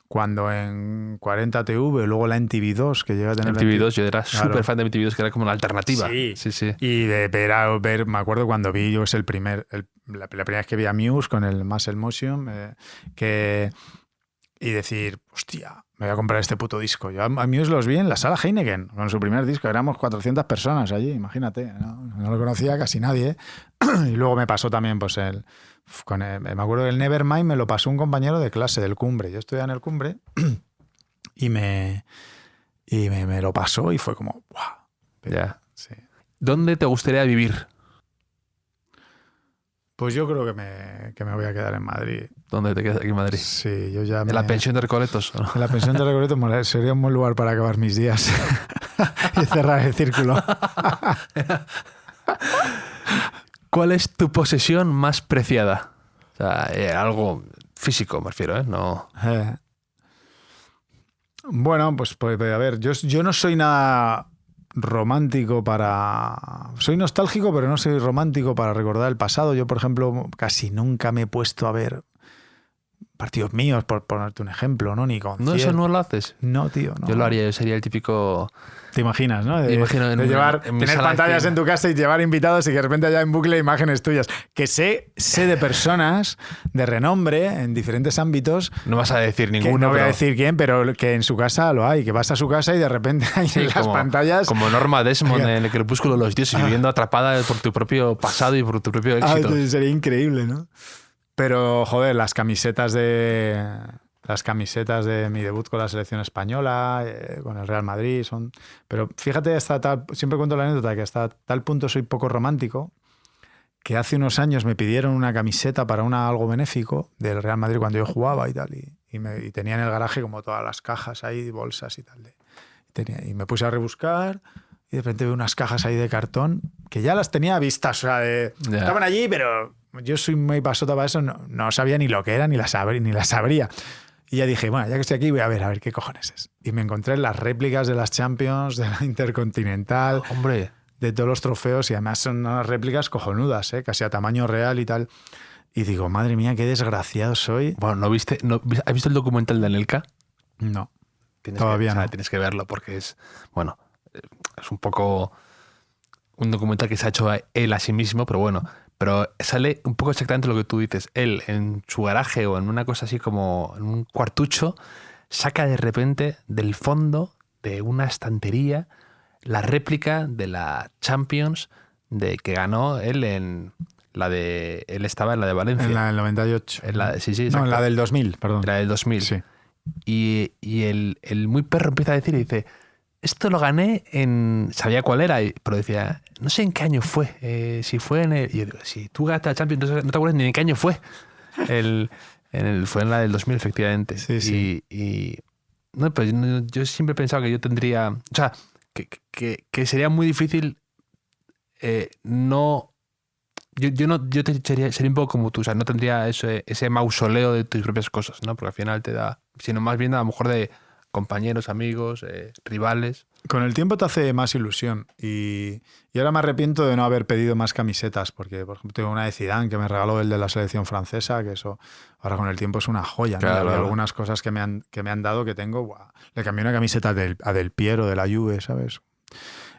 cuando en 40TV, luego la MTV2, que llega a tener... MTV2, yo era súper fan de MTV2, que era como una alternativa. Sí. Y de ver, me acuerdo cuando vi yo la primera vez que vi a Muse con el Muscle Motion, y decir, hostia, me voy a comprar este puto disco. Yo a Muse los vi en la sala Heineken, con su primer disco. Éramos 400 personas allí, imagínate. No lo conocía casi nadie. Y luego me pasó también, pues, me acuerdo que el Nevermind me lo pasó un compañero de clase del Cumbre. Yo estudiaba en el Cumbre y me lo pasó y fue como, ¡guau! Ya. Sí. ¿Dónde te gustaría vivir? Pues yo creo que me voy a quedar en Madrid. ¿Dónde te quedas aquí en Madrid? Sí, yo ya... ¿En la pensión de Recoletos? ¿O no? En la pensión de Recoletos sería un buen lugar para acabar mis días y cerrar el círculo. ¿Cuál es tu posesión más preciada? O sea, algo físico me refiero, ¿eh? No... Bueno, pues a ver, yo no soy nada romántico soy nostálgico, pero no soy romántico para recordar el pasado. Yo, por ejemplo, casi nunca me he puesto a ver partidos míos, por ponerte un ejemplo, ¿no? Ni conciertos. ¿No, eso no lo haces? No, tío, no. Yo lo haría, yo sería el típico... Te imaginas, ¿no? Te imagino de llevar, en mi tener sala de pantallas cine. en tu casa y llevar invitados y que de repente haya en bucle imágenes tuyas. Que sé de personas de renombre en diferentes ámbitos. No vas a decir Que ninguno, no voy a pero- decir quién, pero que en su casa lo hay. Que vas a su casa y de repente hay Sí, en las como, pantallas. como Norma Desmond en El Crepúsculo de los Dioses, viviendo atrapada por tu propio pasado y por tu propio éxito. Sería increíble, ¿no? Pero, joder, las camisetas de mi debut con la selección española, con el Real Madrid, son... Pero fíjate, siempre cuento la anécdota, que hasta tal punto soy poco romántico, que hace unos años me pidieron una camiseta para algo benéfico del Real Madrid cuando yo jugaba y tal, y tenía en el garaje como todas las cajas ahí, bolsas y tal. Y me puse a rebuscar y de repente veo unas cajas ahí de cartón que ya las tenía vistas, o sea, Ya. estaban allí, pero yo soy muy pasota para eso, no sabía ni lo que era, ni las sabría. Y ya dije, bueno, ya que estoy aquí voy a ver qué cojones es. Y me encontré las réplicas de las Champions, de la Intercontinental, Hombre, de todos los trofeos, y además son unas réplicas cojonudas, casi a tamaño real y tal. Y digo, madre mía, qué desgraciado soy. bueno, ¿has visto el documental de Anelka? No. Tienes Todavía o sea, no. Tienes que verlo porque es un poco un documental que se ha hecho él a sí mismo, pero bueno, pero sale un poco exactamente lo que tú dices. Él en su garaje o en una cosa así como en un cuartucho saca de repente del fondo de una estantería la réplica de la Champions que ganó él él estaba en la de Valencia. En la del 98. Sí, no, exacto. en la del 2000, perdón. Era del 2000. Sí. Y el muy perro empieza a decir, esto lo gané sabía cuál era, pero decía, no sé en qué año fue, si fue en el... Y yo digo, si tú ganaste la Champions, no te acuerdas ni en qué año fue. Fue en la del 2000, efectivamente. Sí. Y no, pues yo siempre he pensado que yo tendría... O sea, que sería muy difícil no... Yo sería un poco como tú, o sea, no tendría ese mausoleo de tus propias cosas, ¿no? Porque al final te da, sino más bien a lo mejor de compañeros, amigos, rivales. Con el tiempo te hace más ilusión y ahora me arrepiento de no haber pedido más camisetas porque, por ejemplo, tengo una de Zidane que me regaló el de la selección francesa, que eso ahora con el tiempo es una joya, ¿no? Claro, Hay claro. algunas cosas que me han dado que tengo, ¡buah! Le cambié una camiseta a Del Piero, de la Juve, ¿sabes?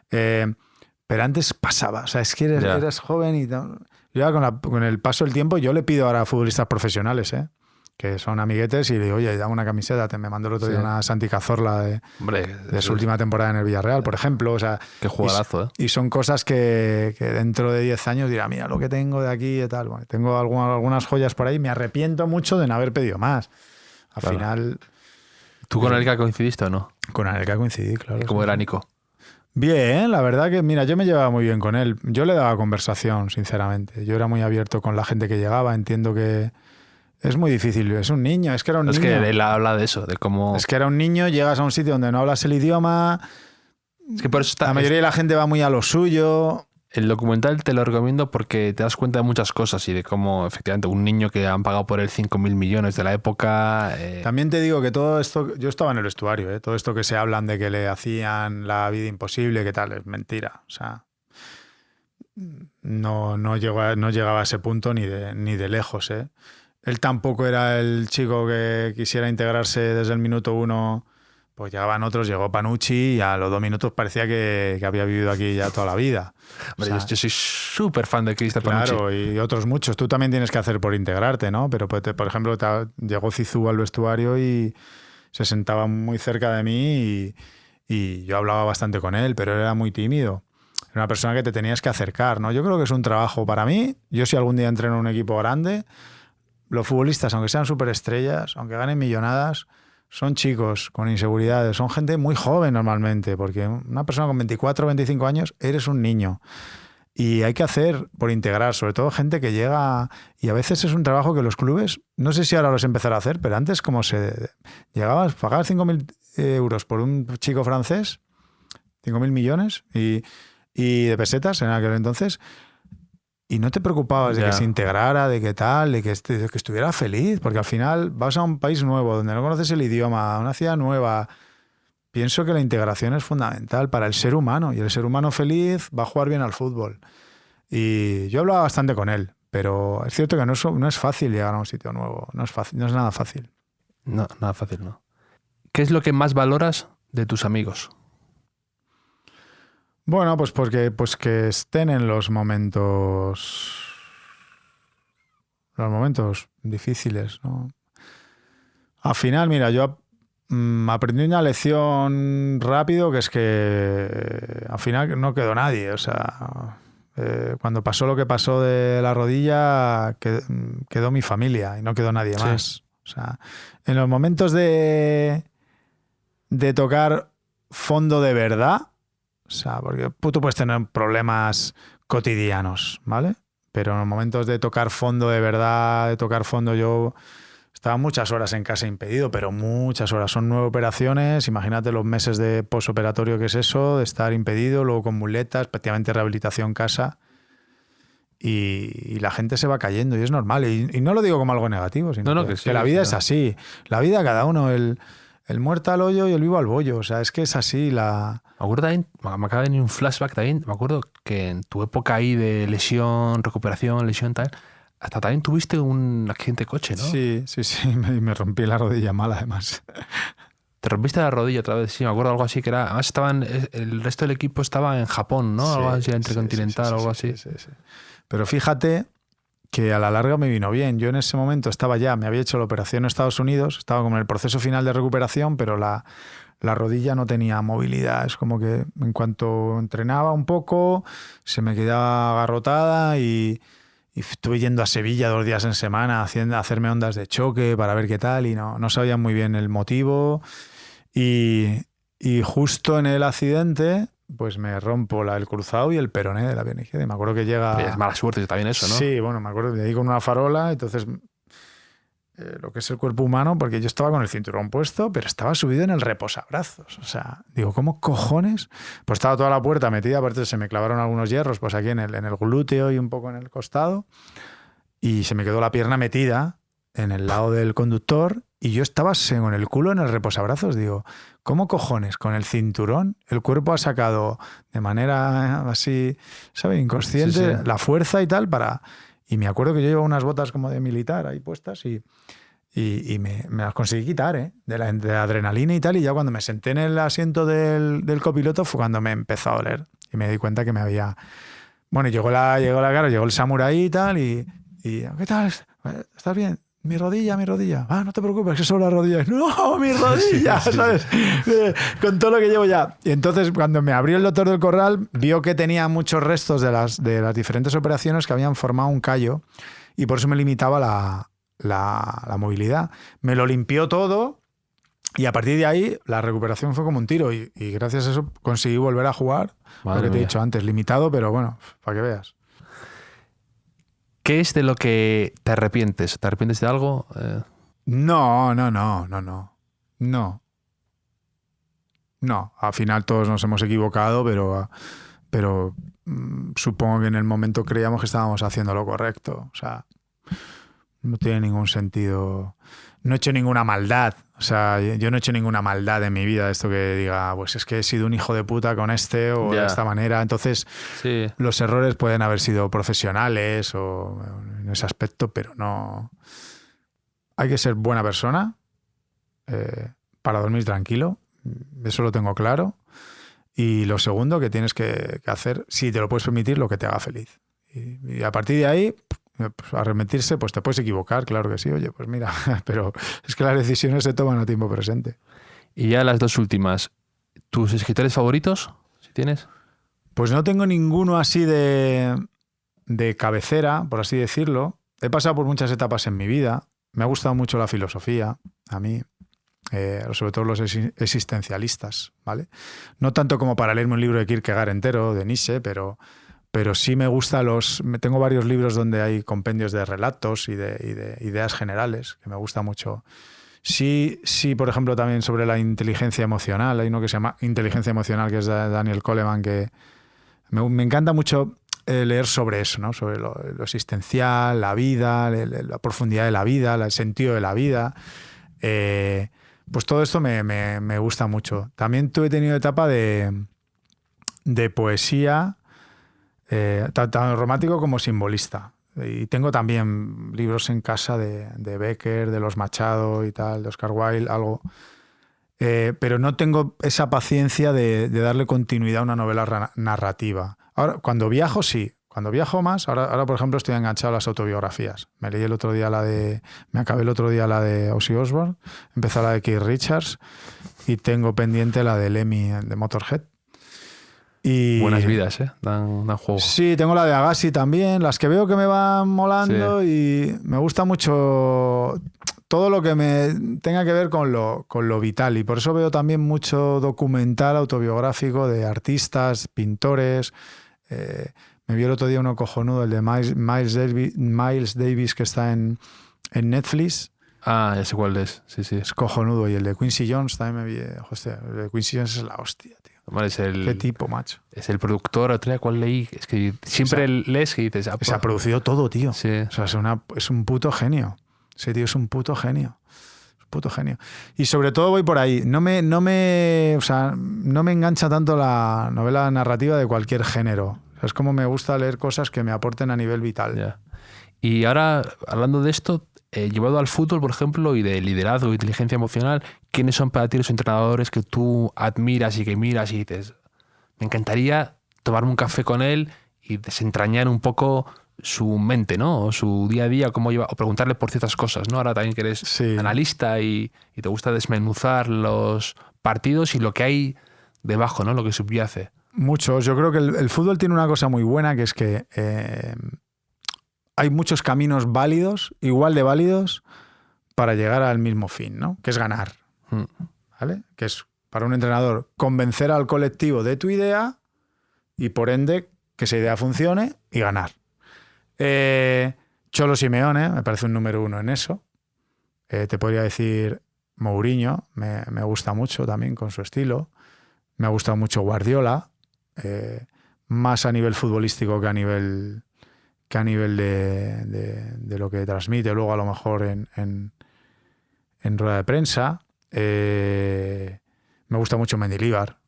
Pero antes pasaba, o sea, es que eres joven y tal. Yo ahora con el paso del tiempo yo le pido ahora a futbolistas profesionales, que son amiguetes, y le digo, oye, dame una camiseta. Me mandó el otro día una Santi Cazorla de su última temporada en el Villarreal, por ejemplo. O sea, Qué jugadazo, y son cosas que dentro de 10 años dirá, mira lo que tengo de aquí y tal. Bueno, tengo algunas joyas por ahí. Me arrepiento mucho de no haber pedido más. Al final... ¿Tú con Anelka coincidiste o no? Con Anelka coincidí, claro. ¿Cómo era Nico? Bien, la verdad que, mira, yo me llevaba muy bien con él. Yo le daba conversación, sinceramente. Yo era muy abierto con la gente que llegaba. Entiendo que es muy difícil. Es un niño, es que era un niño. Es que él habla de eso, de cómo... Es que era un niño, llegas a un sitio donde no hablas el idioma. Es que por eso La mayoría de la gente va muy a lo suyo. El documental te lo recomiendo porque te das cuenta de muchas cosas y de cómo efectivamente un niño que han pagado por él 5.000 millones de la época... También te digo que todo esto, yo estaba en el vestuario, todo esto que se hablan de que le hacían la vida imposible, que tal, es mentira. O sea, no llegaba a ese punto ni de lejos. Él tampoco era el chico que quisiera integrarse desde el minuto 1. Pues llegaban otros, llegó Panucci y a los 2 minutos parecía que había vivido aquí ya toda la vida. Hombre, O sea, yo soy súper fan de Cristian Panucci. claro, y otros muchos. Tú también tienes que hacer por integrarte, ¿no? Pero, por ejemplo, llegó Zizou al vestuario y se sentaba muy cerca de mí y yo hablaba bastante con él, pero era muy tímido. Era una persona que te tenías que acercar, ¿no? Yo creo que es un trabajo para mí. Yo si algún día entreno en un equipo grande, los futbolistas, aunque sean superestrellas, aunque ganen millonadas, son chicos con inseguridades, son gente muy joven normalmente, porque una persona con 24 o 25 años eres un niño. Y hay que hacer por integrar, sobre todo gente que llega... Y a veces es un trabajo que los clubes, no sé si ahora los empezará a hacer, pero antes como llegabas, pagabas 5.000 euros por un chico francés, 5.000 millones y de pesetas en aquel entonces, y no te preocupabas de que se integrara, de que tal, de que estuviera feliz, porque al final vas a un país nuevo, donde no conoces el idioma, a una ciudad nueva, pienso que la integración es fundamental para el ser humano, y el ser humano feliz va a jugar bien al fútbol. Y yo hablaba bastante con él, pero es cierto que no es fácil llegar a un sitio nuevo, no es fácil, no es nada fácil. No, nada fácil, no. ¿Qué es lo que más valoras de tus amigos? Bueno, pues que estén en los momentos difíciles, ¿no? Al final, mira, yo aprendí una lección rápido, que es que al final no quedó nadie. O sea, cuando pasó lo que pasó de la rodilla, quedó mi familia y no quedó nadie más. O sea, en los momentos de tocar fondo de verdad, o sea, porque tú puedes tener problemas cotidianos, ¿vale? Pero en los momentos de tocar fondo de verdad, de tocar fondo, yo estaba muchas horas en casa impedido, pero muchas horas. Son 9 operaciones, imagínate los meses de posoperatorio que es eso, de estar impedido, luego con muletas, prácticamente rehabilitación casa. Y la gente se va cayendo y es normal. Y no lo digo como algo negativo, sino que la vida es así. La vida cada uno, el muerto al hoyo y el vivo al bollo. O sea, es que es así la... Me acuerdo también, me acaba de venir un flashback también, me acuerdo que en tu época ahí de lesión, recuperación, lesión tal, hasta también tuviste un accidente de coche, ¿no? Sí, me rompí la rodilla mal además. Te rompiste la rodilla otra vez, sí, me acuerdo algo así que era... Además el resto del equipo estaba en Japón, ¿no? Algo así, intercontinental o algo así. Sí. Pero fíjate que a la larga me vino bien. Yo en ese momento me había hecho la operación en Estados Unidos, estaba como en el proceso final de recuperación, pero la rodilla no tenía movilidad. Es como que en cuanto entrenaba un poco, se me quedaba agarrotada y estuve yendo a Sevilla 2 días en semana a hacerme ondas de choque para ver qué tal y no sabía muy bien el motivo. Y justo en el accidente pues me rompo el cruzado y el peroné de la pierna izquierda. Y me acuerdo que llega... Es mala suerte también eso, ¿no? Sí, bueno, me acuerdo que le di con una farola, entonces lo que es el cuerpo humano, porque yo estaba con el cinturón puesto, pero estaba subido en el reposabrazos. O sea, digo, ¿cómo cojones? Pues estaba toda la puerta metida, aparte se me clavaron algunos hierros, pues aquí en el glúteo y un poco en el costado, y se me quedó la pierna metida en el lado del conductor y yo estaba con el culo en el reposabrazos. Digo, ¿cómo cojones? Con el cinturón, el cuerpo ha sacado de manera así, ¿sabes? Inconsciente, la fuerza y tal para... Y me acuerdo que yo llevaba unas botas como de militar ahí puestas y me las conseguí quitar, de la adrenalina y tal. Y ya cuando me senté en el asiento del copiloto fue cuando me empezó a doler. Y me di cuenta que me había... Bueno, llegó el samurái y tal y ¿qué tal? ¿Estás bien? Mi rodilla. No te preocupes, que solo la rodilla. No, mi rodilla, ¿sabes? Con todo lo que llevo ya. Y entonces, cuando me abrió el doctor del Corral, vio que tenía muchos restos de las diferentes operaciones que habían formado un callo y por eso me limitaba la movilidad. Me lo limpió todo y a partir de ahí la recuperación fue como un tiro y gracias a eso conseguí volver a jugar. Lo que te he dicho antes, limitado, pero bueno, para que veas. ¿Qué es de lo que te arrepientes? ¿Te arrepientes de algo? No. Al final todos nos hemos equivocado, pero supongo que en el momento creíamos que estábamos haciendo lo correcto. O sea, no tiene ningún sentido. No he hecho ninguna maldad. O sea, yo no he hecho ninguna maldad en mi vida. Esto que diga, pues es que he sido un hijo de puta con este o de esta manera. Entonces, los errores pueden haber sido profesionales o en ese aspecto, pero no... Hay que ser buena persona para dormir tranquilo. Eso lo tengo claro. Y lo segundo que tienes que hacer, si te lo puedes permitir, lo que te haga feliz. Y a partir de ahí... Pues arrepentirse, pues te puedes equivocar, claro que sí, oye, pues mira, pero es que las decisiones se toman a tiempo presente. Y ya las 2 últimas, ¿tus escritores favoritos, si tienes? Pues no tengo ninguno así de cabecera, por así decirlo. He pasado por muchas etapas en mi vida, me ha gustado mucho la filosofía, a mí, sobre todo los existencialistas, ¿vale? No tanto como para leerme un libro de Kierkegaard entero, de Nietzsche, pero sí me gusta tengo varios libros donde hay compendios de relatos y de ideas generales, que me gusta mucho. Sí, por ejemplo, también sobre la inteligencia emocional. Hay uno que se llama Inteligencia Emocional, que es de Daniel Goleman, que me encanta mucho leer sobre eso, ¿no? Sobre lo existencial, la vida, la profundidad de la vida, el sentido de la vida. pues todo esto me gusta mucho. También he tenido etapa de poesía, tanto romántico como simbolista. Y tengo también libros en casa de Becker, de los Machado y tal, de Oscar Wilde, algo. Pero no tengo esa paciencia de darle continuidad a una novela narrativa. Ahora, cuando viajo, sí. Cuando viajo más, ahora por ejemplo estoy enganchado a las autobiografías. Me acabé el otro día la de Ozzy Osbourne, empecé la de Keith Richards y tengo pendiente la de Lemmy de Motorhead. Y Buenas vidas, dan juego. sí, tengo la de Agassi también, las que veo que me van molando, y me gusta mucho todo lo que me tenga que ver con lo vital, y por eso veo también mucho documental autobiográfico de artistas, pintores. Me vi el otro día uno cojonudo, el de Miles Davis, que está en Netflix. Ah, ya sé cuál es. Sí. Es cojonudo. Y el de Quincy Jones también me vi. Hostia, el de Quincy Jones es la hostia, tío. Vale, Qué tipo, macho. Es el productor, otra cuál leí. Es que siempre lees y dices... Se ha producido todo, tío. Sí. O sea, es un puto genio. Ese tío es un puto genio. Puto genio. Y sobre todo voy por ahí. No me engancha tanto la novela narrativa de cualquier género. Es como me gusta leer cosas que me aporten a nivel vital. Ya. Y ahora, hablando de esto, llevado al fútbol, por ejemplo, y de liderazgo, inteligencia emocional, ¿quiénes son para ti los entrenadores que tú admiras y que miras y dices, me encantaría tomarme un café con él y desentrañar un poco su mente, ¿no? O su día a día, cómo lleva, o preguntarle por ciertas cosas, ¿no? Ahora también que eres analista y te gusta desmenuzar los partidos y lo que hay debajo, ¿no? Lo que subyace. Muchos. Yo creo que el fútbol tiene una cosa muy buena, que es que hay muchos caminos válidos, igual de válidos, para llegar al mismo fin, ¿no? Que es ganar. ¿Vale? Que es, para un entrenador, convencer al colectivo de tu idea y, por ende, que esa idea funcione y ganar. Cholo Simeone me parece un número uno en eso. Te podría decir Mourinho, me gusta mucho también con su estilo. Me ha gustado mucho Guardiola, más a nivel futbolístico que a nivel de lo que transmite luego a lo mejor en rueda de prensa. Me gusta mucho Mendilibar,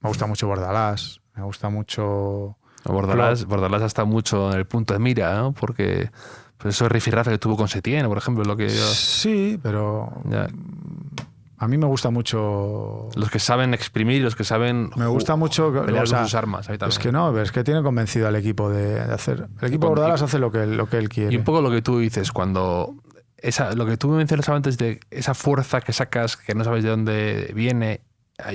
me gusta mucho Bordalás, me gusta mucho... Bordalás ha estado mucho en el punto de mira, ¿no? Porque pues eso es rifirrafe que tuvo con Setién, por ejemplo, lo que yo... Sí, pero... Ya. A mí me gusta mucho... Los que saben exprimir, los que saben... Me gusta mucho... Pelear con sus armas. Es que no, es que tiene convencido al equipo de hacer... El equipo de Bordalás hace lo que él quiere. Y un poco lo que tú dices, cuando... lo que tú me mencionabas antes de esa fuerza que sacas, que no sabes de dónde viene...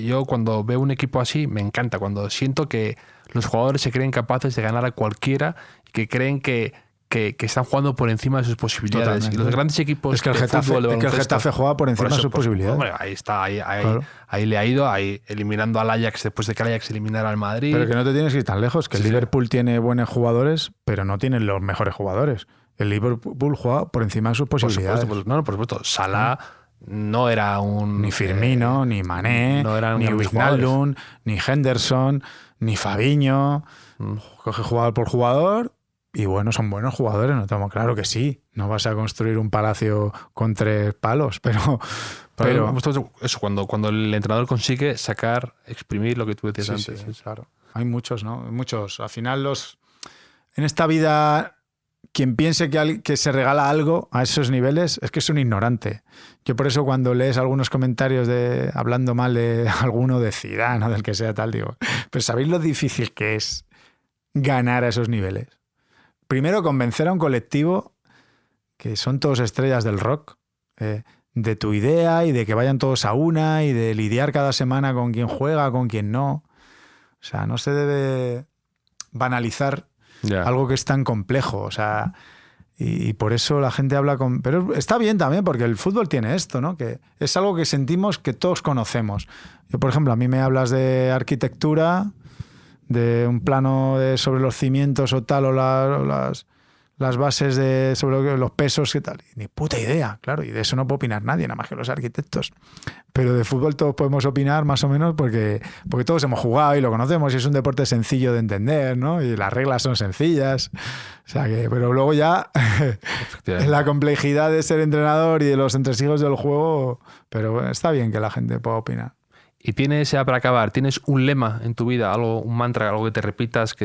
Yo cuando veo un equipo así me encanta, cuando siento que los jugadores se creen capaces de ganar a cualquiera, que creen que están jugando por encima de sus posibilidades. Totalmente. Y los grandes equipos es que el Getafe juega por encima de sus posibilidades. Hombre, ahí está, Claro. ahí le ha ido, ahí eliminando al Ajax después de que el Ajax eliminara al Madrid. Pero que no te tienes que ir tan lejos, que el Liverpool tiene buenos jugadores, pero no tiene los mejores jugadores. El Liverpool juega por encima de sus posibilidades. Por supuesto. Salah no era un... Ni Firmino, ni Mané, ni Wijnaldum, ni Henderson, ni Fabinho. Coge jugador por jugador y bueno, son buenos jugadores, no tomo. Claro que sí, no vas a construir un palacio con 3 palos, pero eso, cuando el entrenador consigue exprimir lo que tú decías antes. Sí, claro. Hay muchos, ¿no? Muchos. Al final en esta vida... Quien piense que se regala algo a esos niveles es que es un ignorante. Yo por eso cuando lees algunos comentarios hablando mal de alguno, de Zidane o del que sea tal, digo, pero ¿sabéis lo difícil que es ganar a esos niveles? Primero, convencer a un colectivo, que son todos estrellas del rock, de tu idea y de que vayan todos a una y de lidiar cada semana con quien juega, con quien no. O sea, no se debe banalizar algo que es tan complejo, o sea, y por eso la gente habla con... Pero está bien también, porque el fútbol tiene esto, ¿no? Que es algo que sentimos que todos conocemos. Yo, por ejemplo, a mí me hablas de arquitectura, de un plano sobre los cimientos o tal, o las las bases sobre los pesos, ¿qué tal? Ni puta idea, claro, y de eso no puede opinar nadie, nada más que los arquitectos. Pero de fútbol todos podemos opinar más o menos porque todos hemos jugado y lo conocemos y es un deporte sencillo de entender, ¿no? Y las reglas son sencillas. O sea que, pero luego ya la complejidad de ser entrenador y de los entresijos del juego, pero está bien que la gente pueda opinar. Y tienes, ya para acabar, ¿tienes un lema en tu vida, algo, un mantra, algo que te repitas,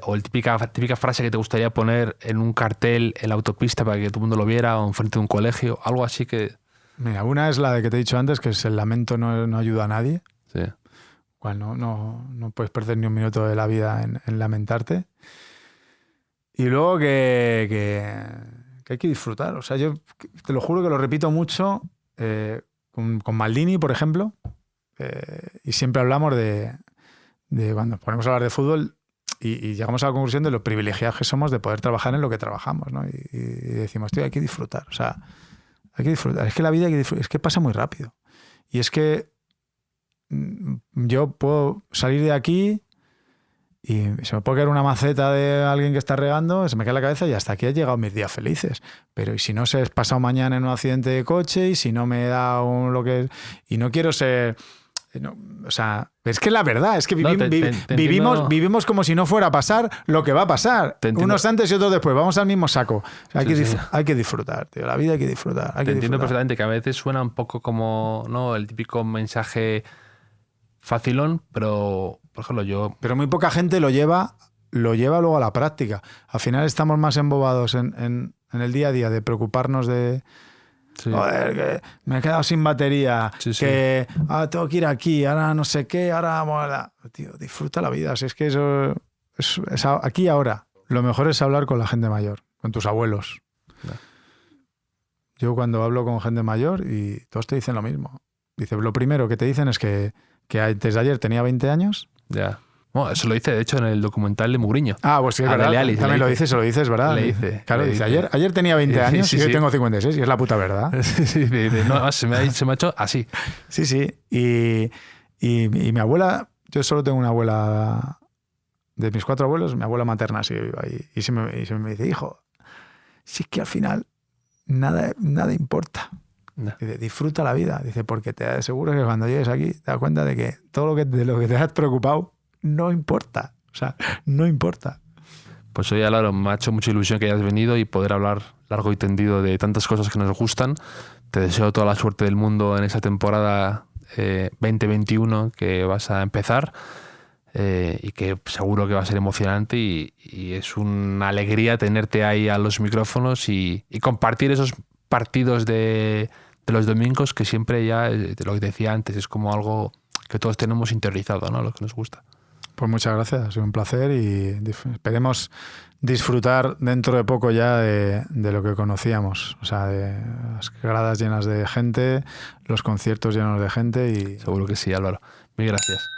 o la típica frase que te gustaría poner en un cartel en la autopista para que todo el mundo lo viera, o enfrente de un colegio, algo así que... Mira, una es la de que te he dicho antes, que es el lamento no ayuda a nadie. Sí. Cual no puedes perder ni un minuto de la vida en lamentarte. Y luego que hay que disfrutar. O sea, yo te lo juro que lo repito mucho con Maldini, por ejemplo, y siempre hablamos de cuando nos ponemos a hablar de fútbol y llegamos a la conclusión de lo privilegiados que somos de poder trabajar en lo que trabajamos, ¿no? Y decimos, tío, hay que disfrutar. O sea, hay que disfrutar. Es que la vida es que pasa muy rápido. Y es que yo puedo salir de aquí y se me puede caer una maceta de alguien que está regando, se me cae la cabeza y hasta aquí han llegado mis días felices. Pero ¿y si no se es pasado mañana en un accidente de coche? ¿Y si no me da lo que... Y no quiero ser... No, o sea, es que la verdad es que vivimos como si no fuera a pasar lo que va a pasar. Unos antes y otros después. Vamos al mismo saco. O sea, hay que disfrutar, tío. La vida hay que disfrutar. Te entiendo perfectamente que a veces suena un poco como, ¿no?, el típico mensaje facilón, pero por ejemplo Pero muy poca gente lo lleva luego a la práctica. Al final estamos más embobados en el día a día de preocuparnos de... Sí. Joder, que me he quedado sin batería, que tengo que ir aquí, ahora no sé qué, ahora... Tío, disfruta la vida, si es que eso es aquí y ahora. Lo mejor es hablar con la gente mayor, con tus abuelos. No. Yo cuando hablo con gente mayor y todos te dicen lo mismo. Dice, lo primero que te dicen es que antes de ayer tenía 20 años. Ya. Bueno, eso lo dice, de hecho, en el documental de Mourinho. Ah, pues sí, es verdad. También lo dices, ¿verdad? Le dice. Claro, dice, ayer tenía 20 años y hoy tengo 56 y es la puta verdad. Sí, no, se me ha hecho así. Sí. Y mi abuela, yo solo tengo una abuela, de mis 4 abuelos, mi abuela materna sigue viva. Y se me dice, hijo, si es que al final nada importa. No. Dice, disfruta la vida. Dice, porque te aseguro que cuando llegues aquí te das cuenta de que de lo que te has preocupado no importa. O sea, no importa. Pues hoy, Álvaro, me ha hecho mucha ilusión que hayas venido y poder hablar largo y tendido de tantas cosas que nos gustan. Te deseo toda la suerte del mundo en esa temporada 2021 que vas a empezar y que seguro que va a ser emocionante y es una alegría tenerte ahí a los micrófonos y compartir esos partidos de los domingos que siempre ya, de lo que decía antes, es como algo que todos tenemos interiorizado, ¿no? Lo que nos gusta. Pues muchas gracias, ha sido un placer y esperemos disfrutar dentro de poco ya de lo que conocíamos, o sea, de las gradas llenas de gente, los conciertos llenos de gente y... Seguro que sí, Álvaro. Mil gracias.